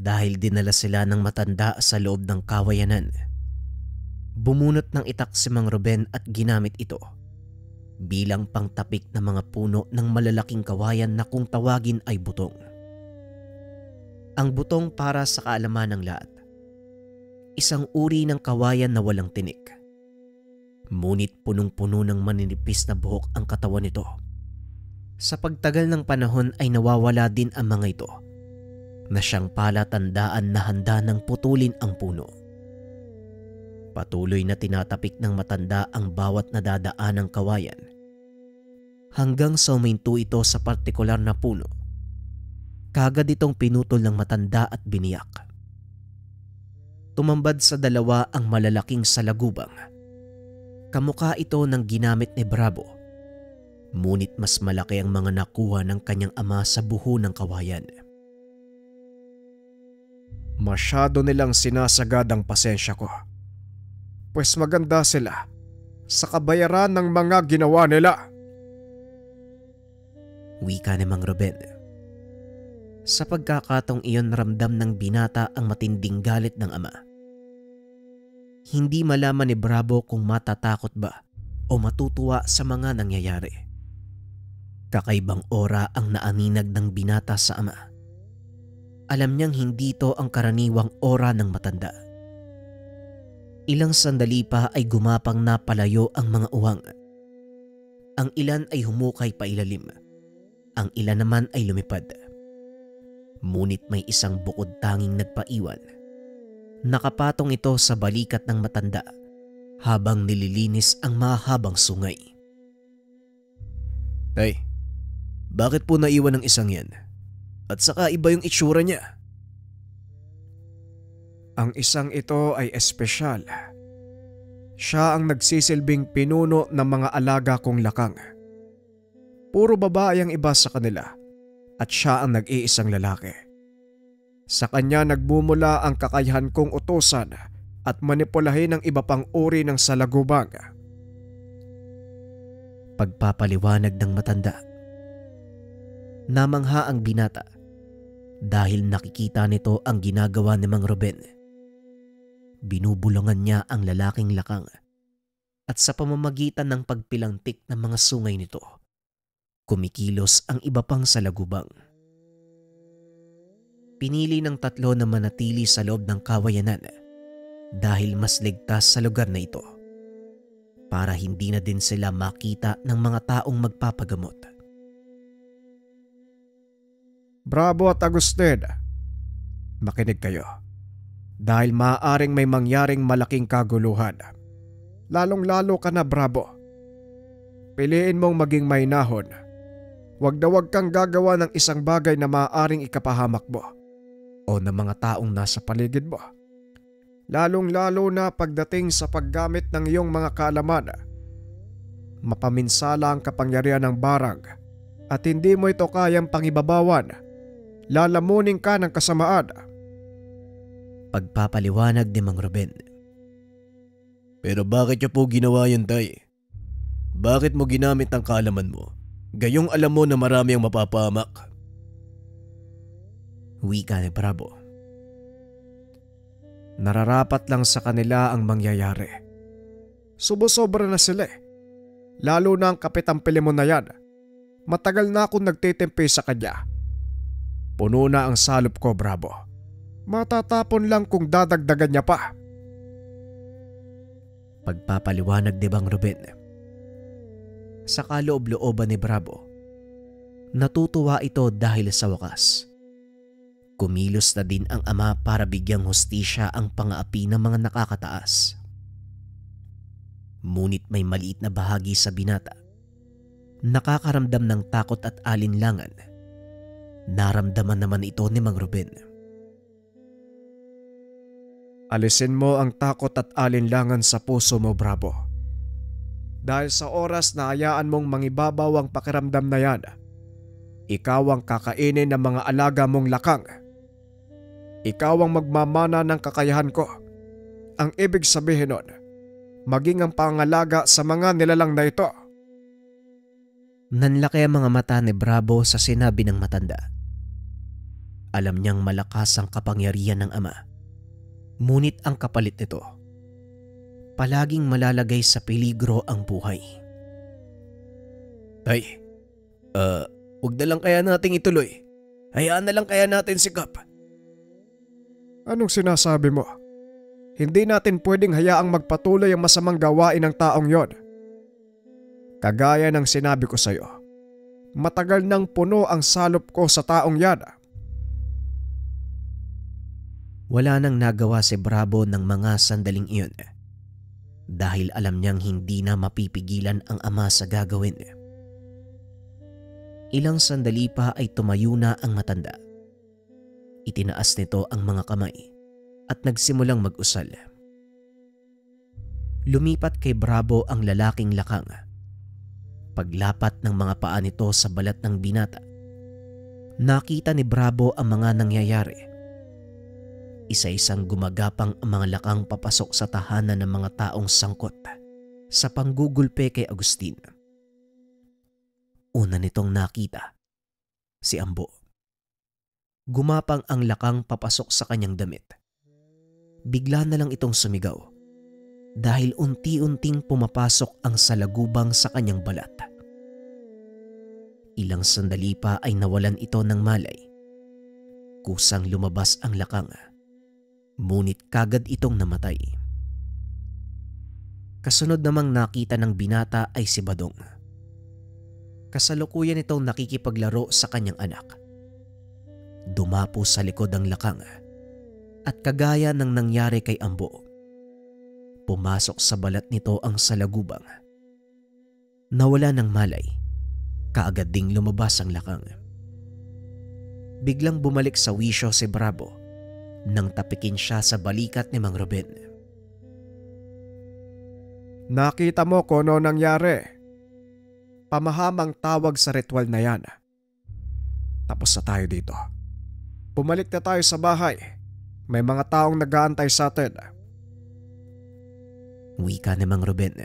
dahil dinala sila ng matanda sa loob ng kawayanan. Bumunot ng itak si Mang Ruben at ginamit ito bilang pangtapik ng mga puno ng malalaking kawayan na kung tawagin ay butong. Ang butong, para sa kaalaman ng lahat, isang uri ng kawayan na walang tinik. Ngunit punong-puno ng maninipis na buhok ang katawan nito. Sa pagtagal ng panahon ay nawawala din ang mga ito, na siyang palatandaan na handa ng putulin ang puno. Patuloy na tinatapik ng matanda ang bawat nadadaan ng kawayan, hanggang sa uminto ito sa partikular na puno. Kagad itong pinutol ng matanda at biniyak. Tumambad sa dalawa ang malalaking salagubang. Kamukha ito ng ginamit ni Bravo, ngunit mas malaki ang mga nakuha ng kanyang ama sa buho ng kawayan. Masyado nilang sinasagad ang pasensya ko. Pues maganda sila sa kabayaran ng mga ginawa nila. Wika ni Mang Ruben. Sa pagkakataong iyon, ramdam ng binata ang matinding galit ng ama. Hindi malaman ni Bravo kung matatakot ba o matutuwa sa mga nangyayari. Kakaibang aura ang naaninag ng binata sa ama. Alam niyang hindi ito ang karaniwang aura ng matanda. Ilang sandali pa ay gumapang na palayo ang mga uwang. Ang ilan ay humukay pailalim. Ang ilan naman ay lumipad. Ngunit may isang bukod tanging nagpaiwan. Nakapatong ito sa balikat ng matanda habang nililinis ang mahabang sungay. Tay, bakit po naiwan ng isang yan? At saka iba yung itsura niya. Ang isang ito ay espesyal. Siya ang nagsisilbing pinuno ng mga alaga kong lakang. Puro babae ang iba sa kanila at siya ang nag-iisang lalaki. Sa kanya nagmumula ang kakayahan kong utusan at manipulahin ang iba pang uri ng salagubang. Pagpapaliwanag ng matanda. Namangha ang binata dahil nakikita nito ang ginagawa ni Mang Ruben. Binubulungan niya ang lalaking lakang at sa pamamagitan ng pagpilantik ng mga sungay nito, kumikilos ang iba pang salagubang. Pinili ng tatlo na manatili sa loob ng kawayanan dahil mas ligtas sa lugar na ito para hindi na din sila makita ng mga taong magpapagamot. Bravo at Agustin, makinig kayo. Dahil maaaring may mangyaring malaking kaguluhan. Lalong-lalo ka na, Bravo. Piliin mong maging mahinahon. Huwag na huwag kang gagawa ng isang bagay na maaaring ikapahamak mo o ng mga taong nasa paligid mo. Lalong-lalo na pagdating sa paggamit ng iyong mga kaalaman. Mapaminsala ang kapangyarihan ng barang at hindi mo ito kayang pangibabawan. Lalamunin ka ng kasamaan. Pagpapaliwanag ni Mang Ruben. Pero bakit niyo po ginawa yan, Tay? Bakit mo ginamit ang kaalaman mo? Gayong alam mo na marami ang mapapahamak. Wika ni Bravo. Nararapat lang sa kanila ang mangyayari. Subo-sobra na sila eh. Lalo na ang Kapitang Pilemon na yan. Matagal na akong nagtitimpi sa kanya. Puno na ang salop ko, Bravo. Matatapon lang kung dadagdagan niya pa. Pagpapaliwanag ni Mang Ruben. Sa kaloob-looban ni Bravo, natutuwa ito dahil sa wakas. Kumilos na din ang ama para bigyang hustisya ang pang-aapi ng mga nakakataas. Ngunit may maliit na bahagi sa binata. Nakakaramdam ng takot at alinlangan. Naramdaman naman ito ni Mang Ruben. Alisin mo ang takot at alinlangan sa puso mo, Bravo. Dahil sa oras na hayaan mong mangibabaw ang pakiramdam na yan, ikaw ang kakainin ng mga alaga mong lakang. Ikaw ang magmamana ng kakayahan ko. Ang ibig sabihin nun, maging ang pangalaga sa mga nilalang na ito. Nanlaki ang mga mata ni Bravo sa sinabi ng matanda. Alam niyang malakas ang kapangyarihan ng ama. Ngunit ang kapalit nito, palaging malalagay sa peligro ang buhay. Tay, huwag na lang kaya nating ituloy. Hayaan na lang kaya natin si Kap. Anong sinasabi mo? Hindi natin pwedeng hayaang magpatuloy ang masamang gawain ng taong yon. Kagaya ng sinabi ko sa'yo, matagal nang puno ang salop ko sa taong yan. Wala nang nagawa si Bravo ng mga sandaling iyon dahil alam niyang hindi na mapipigilan ang ama sa gagawin. Ilang sandali pa ay tumayo na ang matanda. Itinaas nito ang mga kamay at nagsimulang mag-usal. Lumipat kay Bravo ang lalaking lakang. Paglapat ng mga paa nito sa balat ng binata, nakita ni Bravo ang mga nangyayari. Isa-isang gumagapang ang mga lakang papasok sa tahanan ng mga taong sangkot sa panggugulpe kay Agustin. Una nitong nakita, si Ambo. Gumapang ang lakang papasok sa kanyang damit. Bigla na lang itong sumigaw dahil unti-unting pumapasok ang salagubang sa kanyang balat. Ilang sandali pa ay nawalan ito ng malay. Kusang lumabas ang lakang. Ngunit kagad itong namatay. Kasunod namang nakita ng binata ay si Badong. Kasalukuyan itong nakikipaglaro sa kanyang anak. Dumapo sa likod ang lakang at kagaya ng nangyari kay Ambo, pumasok sa balat nito ang salagubang. Nawala ng malay, kaagad ding lumabas ang lakang. Biglang bumalik sa wisyo si Bravo nang tapikin siya sa balikat ni Mang Ruben. Nakita mo kung ano nangyari. Pamahamang tawag sa ritual na yan. Tapos na tayo dito. Bumalik na tayo sa bahay. May mga taong nag-aantay sa atin. Wika ni Mang Ruben.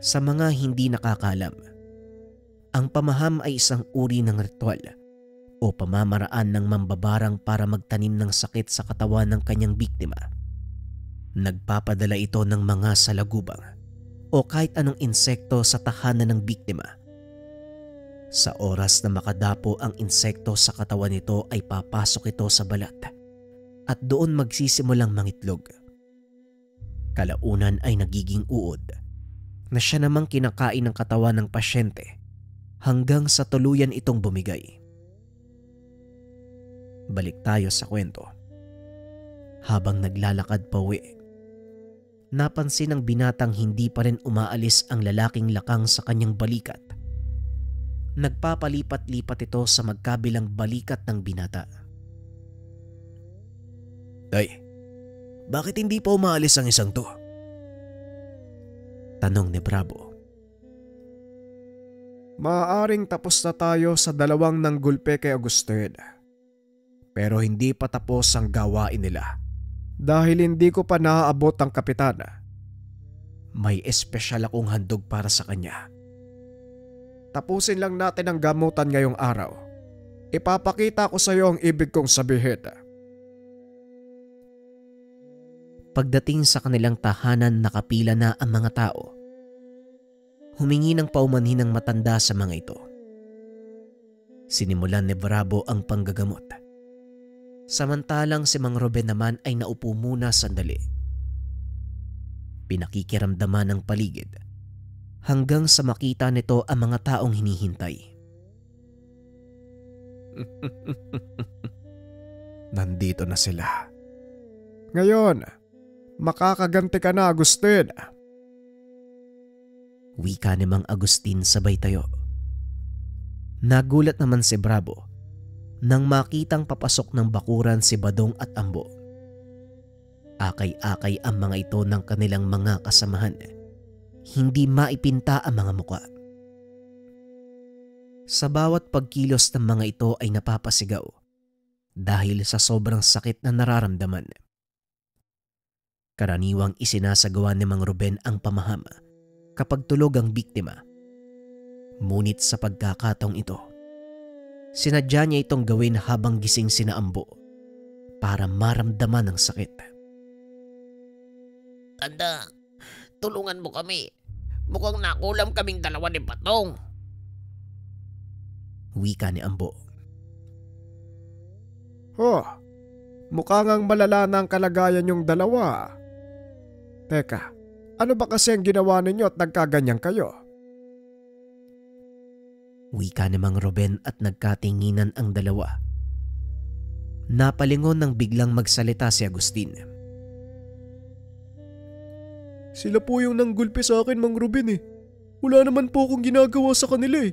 Sa mga hindi nakakalam, ang pamaham ay isang uri ng ritual o pamamaraan ng mambabarang para magtanim ng sakit sa katawan ng kanyang biktima. Nagpapadala ito ng mga salagubang o kahit anong insekto sa tahanan ng biktima. Sa oras na makadapo ang insekto sa katawan nito ay papasok ito sa balat at doon magsisimulang mangitlog. Kalaunan ay nagiging uod na siya namang kinakain ng katawan ng pasyente hanggang sa tuluyan itong bumigay. Balik tayo sa kwento. Habang naglalakad pauwi, napansin ng binatang hindi pa rin umaalis ang lalaking lakang sa kanyang balikat. Nagpapalipat-lipat ito sa magkabilang balikat ng binata. Tay, bakit hindi pa umaalis ang isang to? Tanong ni Bravo. Maaaring tapos na tayo sa dalawang nanggulpe kay Agustin. Pero hindi pa tapos ang gawain nila. Dahil hindi ko pa naaabot ang kapitan. May espesyal akong handog para sa kanya. Tapusin lang natin ang gamutan ngayong araw. Ipapakita ko sa iyo ang ibig kong sabihin. Pagdating sa kanilang tahanan, nakapila na ang mga tao. Humingi ng paumanhin ng matanda sa mga ito. Sinimulan ni Bravo ang panggagamot. Samantalang si Mang Ruben naman ay naupo muna sandali. Pinakikiramdaman ang paligid hanggang sa makita nito ang mga taong hinihintay. Nandito na sila. Ngayon, makakaganti ka na, Agustin. Wika ni Mang Agustin sabay tayo. Nagulat naman si Bravo nang makitang papasok ng bakuran si Badong at Ambo. Akay-akay ang mga ito ng kanilang mga kasamahan. Hindi maipinta ang mga muka. Sa bawat pagkilos ng mga ito ay napapasigaw dahil sa sobrang sakit na nararamdaman. Karaniwang isinasagawa ni Mang Ruben ang pamahama kapag tulog ang biktima. Ngunit sa pagkakataong ito, sinadya niya itong gawin habang gising sina Ambo para maramdaman ang sakit. Tanda, tulungan mo kami. Mukhang nakulam kaming dalawa ni Batong. Wika ni Ambo. Mukhang ang malala na ang kalagayan yung dalawa. Teka, ano ba kasi ang ginawa ninyo at nagkaganyan kayo? Wika ni Mang Ruben at nagkatinginan ang dalawa. Napalingon nang biglang magsalita si Agustin. Sila po yung nanggulpi sa akin, Mang Ruben eh. Wala naman po akong ginagawa sa kanila eh.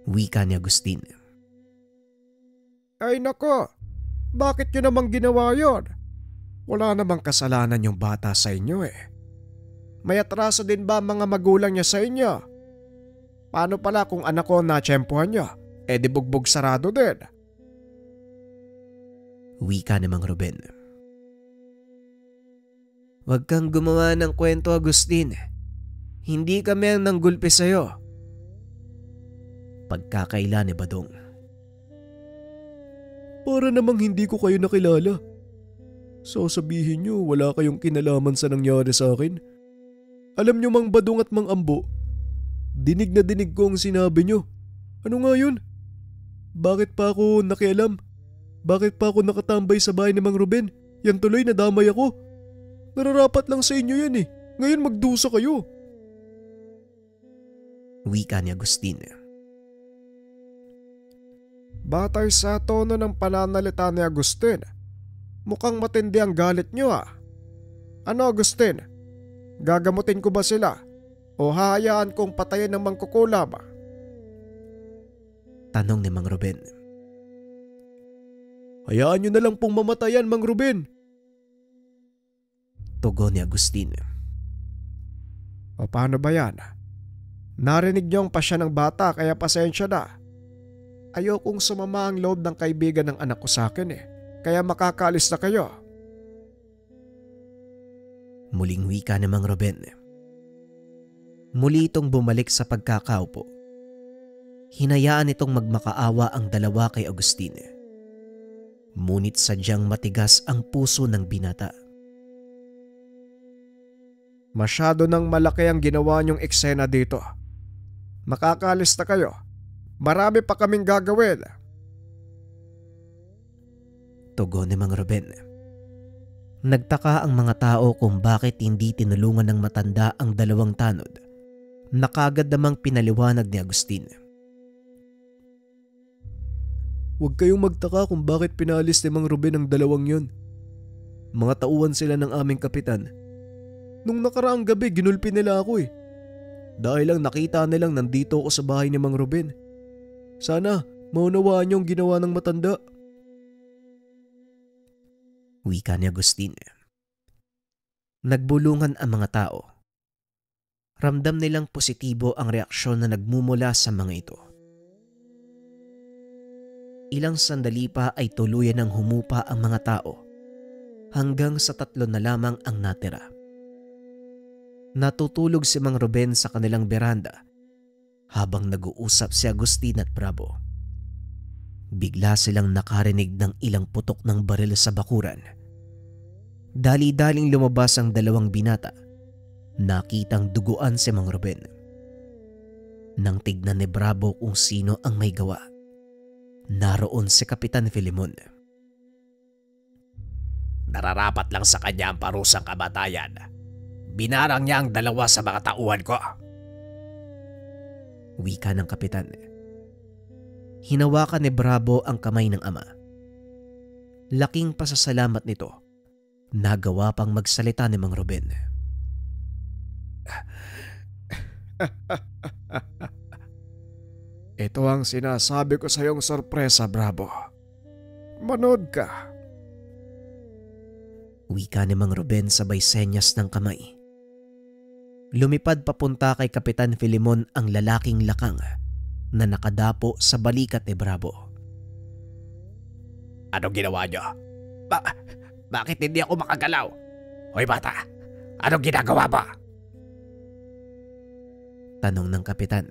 Wika ni Agustin. Ay nako, bakit nyo namang ginawa yon? Wala namang kasalanan yung bata sa inyo eh. May atraso din ba mga magulang niya sa inyo? Paano pala kung anak ko na-tsempuhan niya? Eh di bugbog sarado din. Wika ni Mang Ruben. Huwag kang gumawa ng kwento, Agustin. Hindi kami ang nanggulpi sa'yo. Pagkakaila ni Badong. Para namang hindi ko kayo nakilala. Sasabihin nyo wala kayong kinalaman sa nangyari sa akin. Alam nyo Mang Badong at Mang Ambo, dinig na dinig ko ang sinabi nyo. Ano nga yun? Bakit pa ako nakialam? Bakit pa ako nakatambay sa bahay ni Mang Ruben? Yan tuloy nadamay ako. Nararapat lang sa inyo yan eh. Ngayon magdusa kayo. Wika ni Agustin. Batay sa tono ng pananalita ni Agustin, mukhang matindi ang galit nyo ah. Ano Agustin? Gagamutin ko ba sila? O hahayaan kong patayin ng mangkukulam? Tanong ni Mang Ruben. Hayaan nyo na lang pong mamatayan, Mang Ruben. Tugon ni Agustin. O paano ba yan? Narinig nyo ang pasya ng bata kaya pasensya na. Ayokong sumama ang loob ng kaibigan ng anak ko sa akin eh. Kaya makakaalis na kayo. Muling wika ni Mang Ruben. Muli itong bumalik sa pagkakaupo. Hinayaan itong magmakaawa ang dalawa kay Agustin. Ngunit sadyang matigas ang puso ng binata. Masyado nang malaki ang ginawa niyong eksena dito. Makakaalis na kayo. Marami pa kaming gagawin. Tugon ni Mang Ruben. Nagtaka ang mga tao kung bakit hindi tinulungan ng matanda ang dalawang tanod na kagad namang pinaliwanag ni Agustin. Huwag kayong magtaka kung bakit pinalis ni Mang Ruben ang dalawang yon. Mga tauhan sila ng aming kapitan. Nung nakaraang gabi ginulpi nila ako eh. Dahil lang nakita nilang nandito ako sa bahay ni Mang Ruben. Sana maunawaan niyo ang ginawa ng matanda. Wika ni Agustin. Nagbulungan ang mga tao. Ramdam nilang positibo ang reaksyon na nagmumula sa mga ito. Ilang sandali pa ay tuluyan ng humupa ang mga tao hanggang sa 3 na lamang ang natira. Natutulog si Mang Ruben sa kanilang beranda habang nag-uusap si Agustin at Bravo. Bigla silang nakarinig ng ilang putok ng baril sa bakuran. Dali-daling lumabas ang dalawang binata. Nakitang duguan si Mang Ruben. Nang tignan ni Bravo kung sino ang may gawa, naroon si Kapitan Filemon. Nararapat lang sa kanya ang parusang kamatayan. Binarang niya ang 2 sa mga tauhan ko. Wika ng kapitan. Hinawakan ni Bravo ang kamay ng ama. Laking pasasalamat nito. Nagawa pang magsalita ni Mang Ruben. Ito ang sinasabi ko sa iyong sorpresa, Bravo. Manood ka. Wika ni Mang Ruben sabay senyas ng kamay. Lumipad papunta kay Kapitan Filemon ang lalaking lakang na nakadapo sa balikat ni Bravo. Anong ginawa niyo? Bakit hindi ako makagalaw? Hoy bata, anong ginagawa mo? Tanong ng kapitan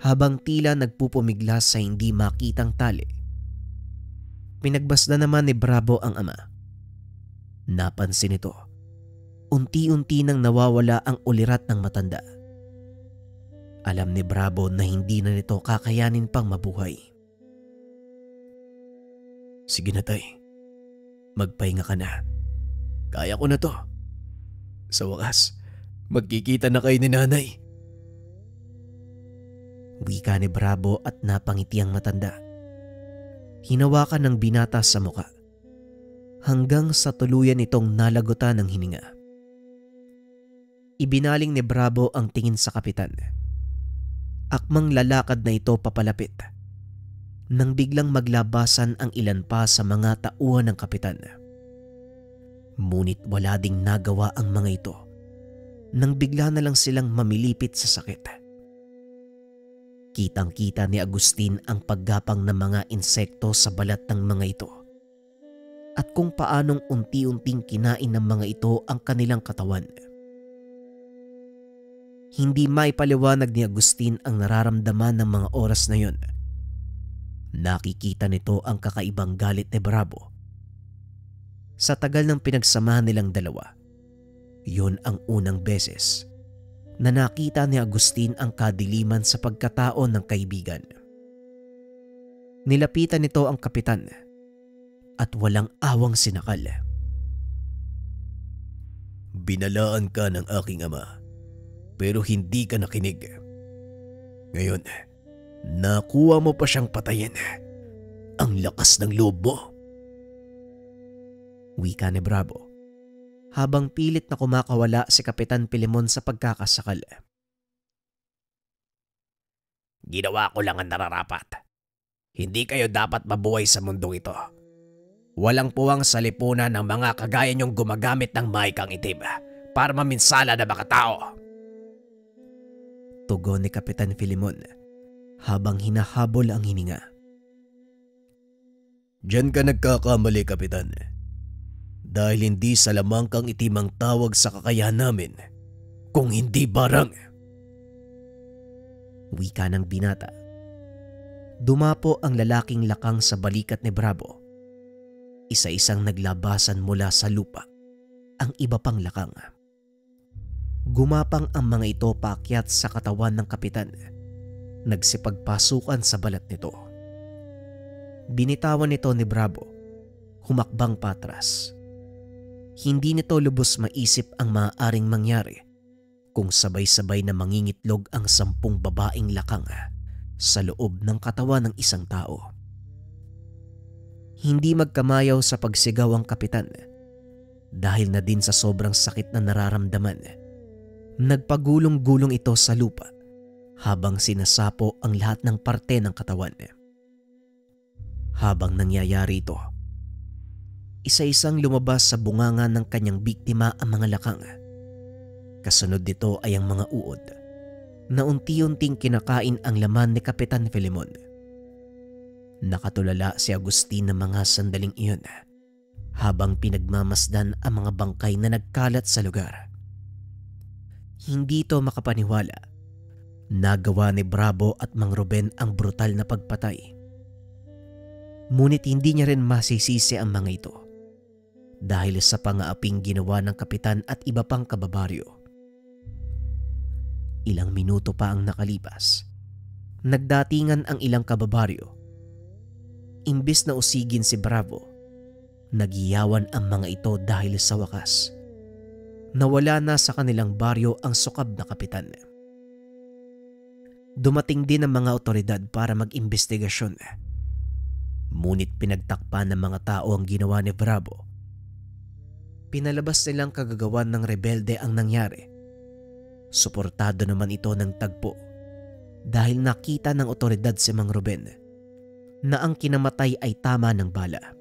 habang tila nagpupumiglas sa hindi makitang tali. Pinagbasda naman ni Bravo ang ama. Napansin ito. Unti-unti nang nawawala ang ulirat ng matanda. Alam ni Bravo na hindi na nito kakayanin pang mabuhay. Sige na tay, magpahinga ka na. Kaya ko na to. Sa wakas, magkikita na kayo ni nanay. Wika ni Bravo at napangiti ang matanda. Hinawakan ng binata sa muka hanggang sa tuluyan itong nalagutan ng hininga. Ibinaling ni Bravo ang tingin sa kapitan. Akmang lalakad na ito papalapit nang biglang maglabasan ang ilan pa sa mga tauhan ng kapitan. Ngunit wala ding nagawa ang mga ito nang bigla na lang silang mamilipit sa sakit. Kitang-kita ni Agustin ang paggapang ng mga insekto sa balat ng mga ito at kung paanong unti-unting kinain ng mga ito ang kanilang katawan. Hindi maipaliwanag ni Agustin ang nararamdaman ng mga oras na yun. Nakikita nito ang kakaibang galit ni Bravo. Sa tagal ng pinagsamahan nilang dalawa, yun ang unang beses na nakita ni Agustin ang kadiliman sa pagkatao ng kaibigan. Nilapitan nito ang kapitan at walang awang sinakal. Binalaan ka ng aking ama, pero hindi ka nakinig. Ngayon, nakuha mo pa siyang patayin. Ang lakas ng loob mo. Wika ni Bravo habang pilit na kumakawala si Kapitan Filemon sa pagkakasakal. Ginawa ko lang ang nararapat. Hindi kayo dapat mabuhay sa mundong ito. Walang puwang sa lipunan ng mga kagaya niyong gumagamit ng maikang itim para maminsala na mga tao. Tugon ni Kapitan Filemon habang hinahabol ang hininga. Diyan ka nagkakamali, Kapitan. Dahil hindi sa lamang kang itim ang tawag sa kakayahan namin, kung hindi barang. Wika ng binata. Dumapo ang lalaking lakang sa balikat ni Bravo. Isa-isang naglabasan mula sa lupa ang iba pang lakang. Gumapang ang mga ito paakyat sa katawan ng kapitan nagsipagpasukan sa balat nito. Binitawan nito ni Bravo, humakbang patras. Hindi nito lubos maisip ang maaaring mangyari kung sabay-sabay na mangingitlog ang 10 babaeng lakang sa loob ng katawan ng isang tao. Hindi magkamayaw sa pagsigaw ang kapitan dahil na din sa sobrang sakit na nararamdaman. Nagpagulong-gulong ito sa lupa habang sinasapo ang lahat ng parte ng katawan. Habang nangyayari ito, isa-isang lumabas sa bunganga ng kanyang biktima ang mga lakang. Kasunod nito ay ang mga uod na unti-unting kinakain ang laman ni Kapitan Filemon. Nakatulala si Agustin ng mga sandaling iyon habang pinagmamasdan ang mga bangkay na nagkalat sa lugar. Hindi ito makapaniwala. Nagawa ni Bravo at Mang Ruben ang brutal na pagpatay. Ngunit hindi niya rin masisisi ang mga ito dahil sa pangaaping ginawa ng kapitan at iba pang kababaryo. Ilang minuto pa ang nakalipas. Nagdatingan ang ilang kababaryo. Imbis na usigin si Bravo, nagiyawan ang mga ito dahil sa wakas nawala na sa kanilang baryo ang sukab na kapitan. Dumating din ang mga otoridad para mag-imbestigasyon. Ngunit pinagtakpan ng mga tao ang ginawa ni Bravo. Pinalabas nilang kagagawan ng rebelde ang nangyari. Suportado naman ito ng tagpo dahil nakita ng otoridad si Mang Ruben na ang kinamatay ay tama ng bala.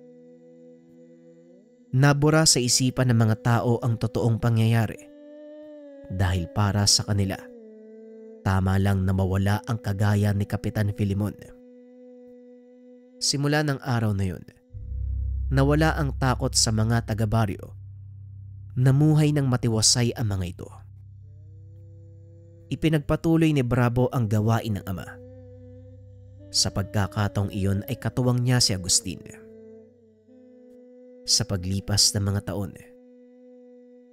Nabura sa isipan ng mga tao ang totoong pangyayari dahil para sa kanila, tama lang na mawala ang kagaya ni Kapitan Filemon. Simula ng araw na yun, nawala ang takot sa mga taga-baryo. Namuhay ng matiwasay ang mga ito. Ipinagpatuloy ni Bravo ang gawain ng ama. Sa pagkakataong iyon ay katuwang niya si Agustin. Sa paglipas ng mga taon,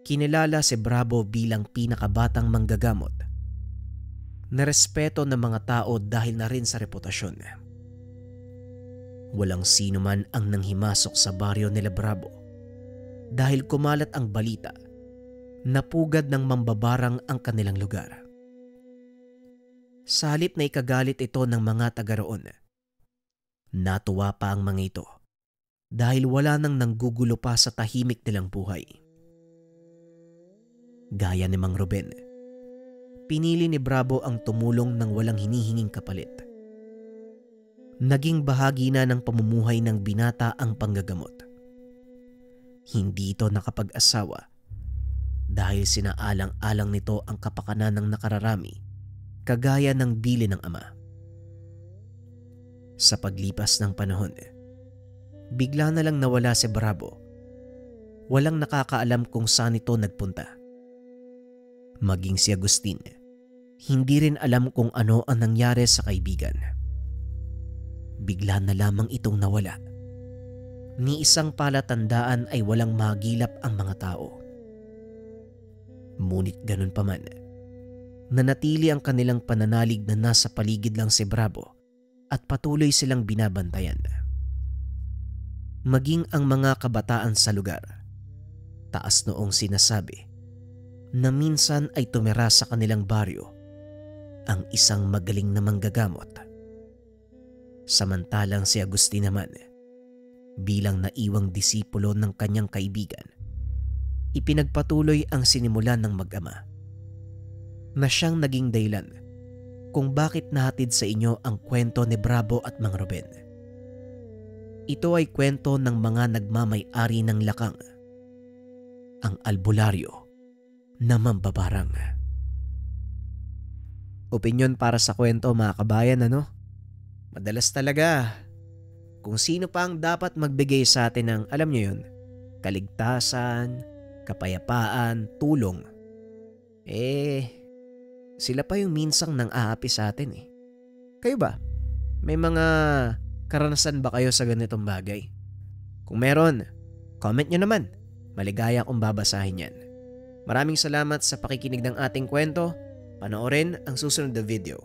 kinilala si Bravo bilang pinakabatang manggagamot. Narespeto ng mga tao dahil na rin sa reputasyon. Walang sino man ang nanghimasok sa baryo nila Bravo dahil kumalat ang balita na pugad ng mambabarang ang kanilang lugar. Sa halip na ikagalit ito ng mga taga roon, natuwa pa ang mga ito dahil wala nang nanggugulo pa sa tahimik nilang buhay. Gaya ni Mang Ruben, pinili ni Bravo ang tumulong ng walang hinihinging kapalit. Naging bahagi na ng pamumuhay ng binata ang panggagamot. Hindi ito nakapag-asawa dahil sinaalang-alang nito ang kapakanan ng nakararami kagaya ng bili ng ama. Sa paglipas ng panahon, bigla na lang nawala si Bravo. Walang nakakaalam kung saan ito nagpunta. Maging si Agustin, hindi rin alam kung ano ang nangyari sa kaibigan. Bigla na lamang itong nawala. Ni isang palatandaan ay walang magilap ang mga tao. Ngunit ganun pa man, nanatili ang kanilang pananalig na nasa paligid lang si Bravo at patuloy silang binabantayan. Maging ang mga kabataan sa lugar, taas noong sinasabi na minsan ay tumira sa kanilang baryo ang isang magaling na manggagamot. Samantalang si Agustin naman, bilang naiwang disipulo ng kanyang kaibigan, ipinagpatuloy ang sinimulan ng mag-ama na siyang naging dahilan kung bakit nahatid sa inyo ang kwento ni Bravo at Mang Ruben. Ito ay kwento ng mga nagmamay-ari ng lakang, ang albularyo na mambabarang. Opinyon para sa kwento, mga kabayan, ano? Madalas talaga kung sino pa ang dapat magbigay sa atin ng, alam nyo yun, kaligtasan, kapayapaan, tulong. Sila pa yung minsang nang aapi sa atin eh. Kayo ba? May mga karanasan ba kayo sa ganitong bagay? Kung meron, comment nyo naman. Maligaya akong babasahin yan. Maraming salamat sa pakikinig ng ating kwento. Panoorin ang susunod na video.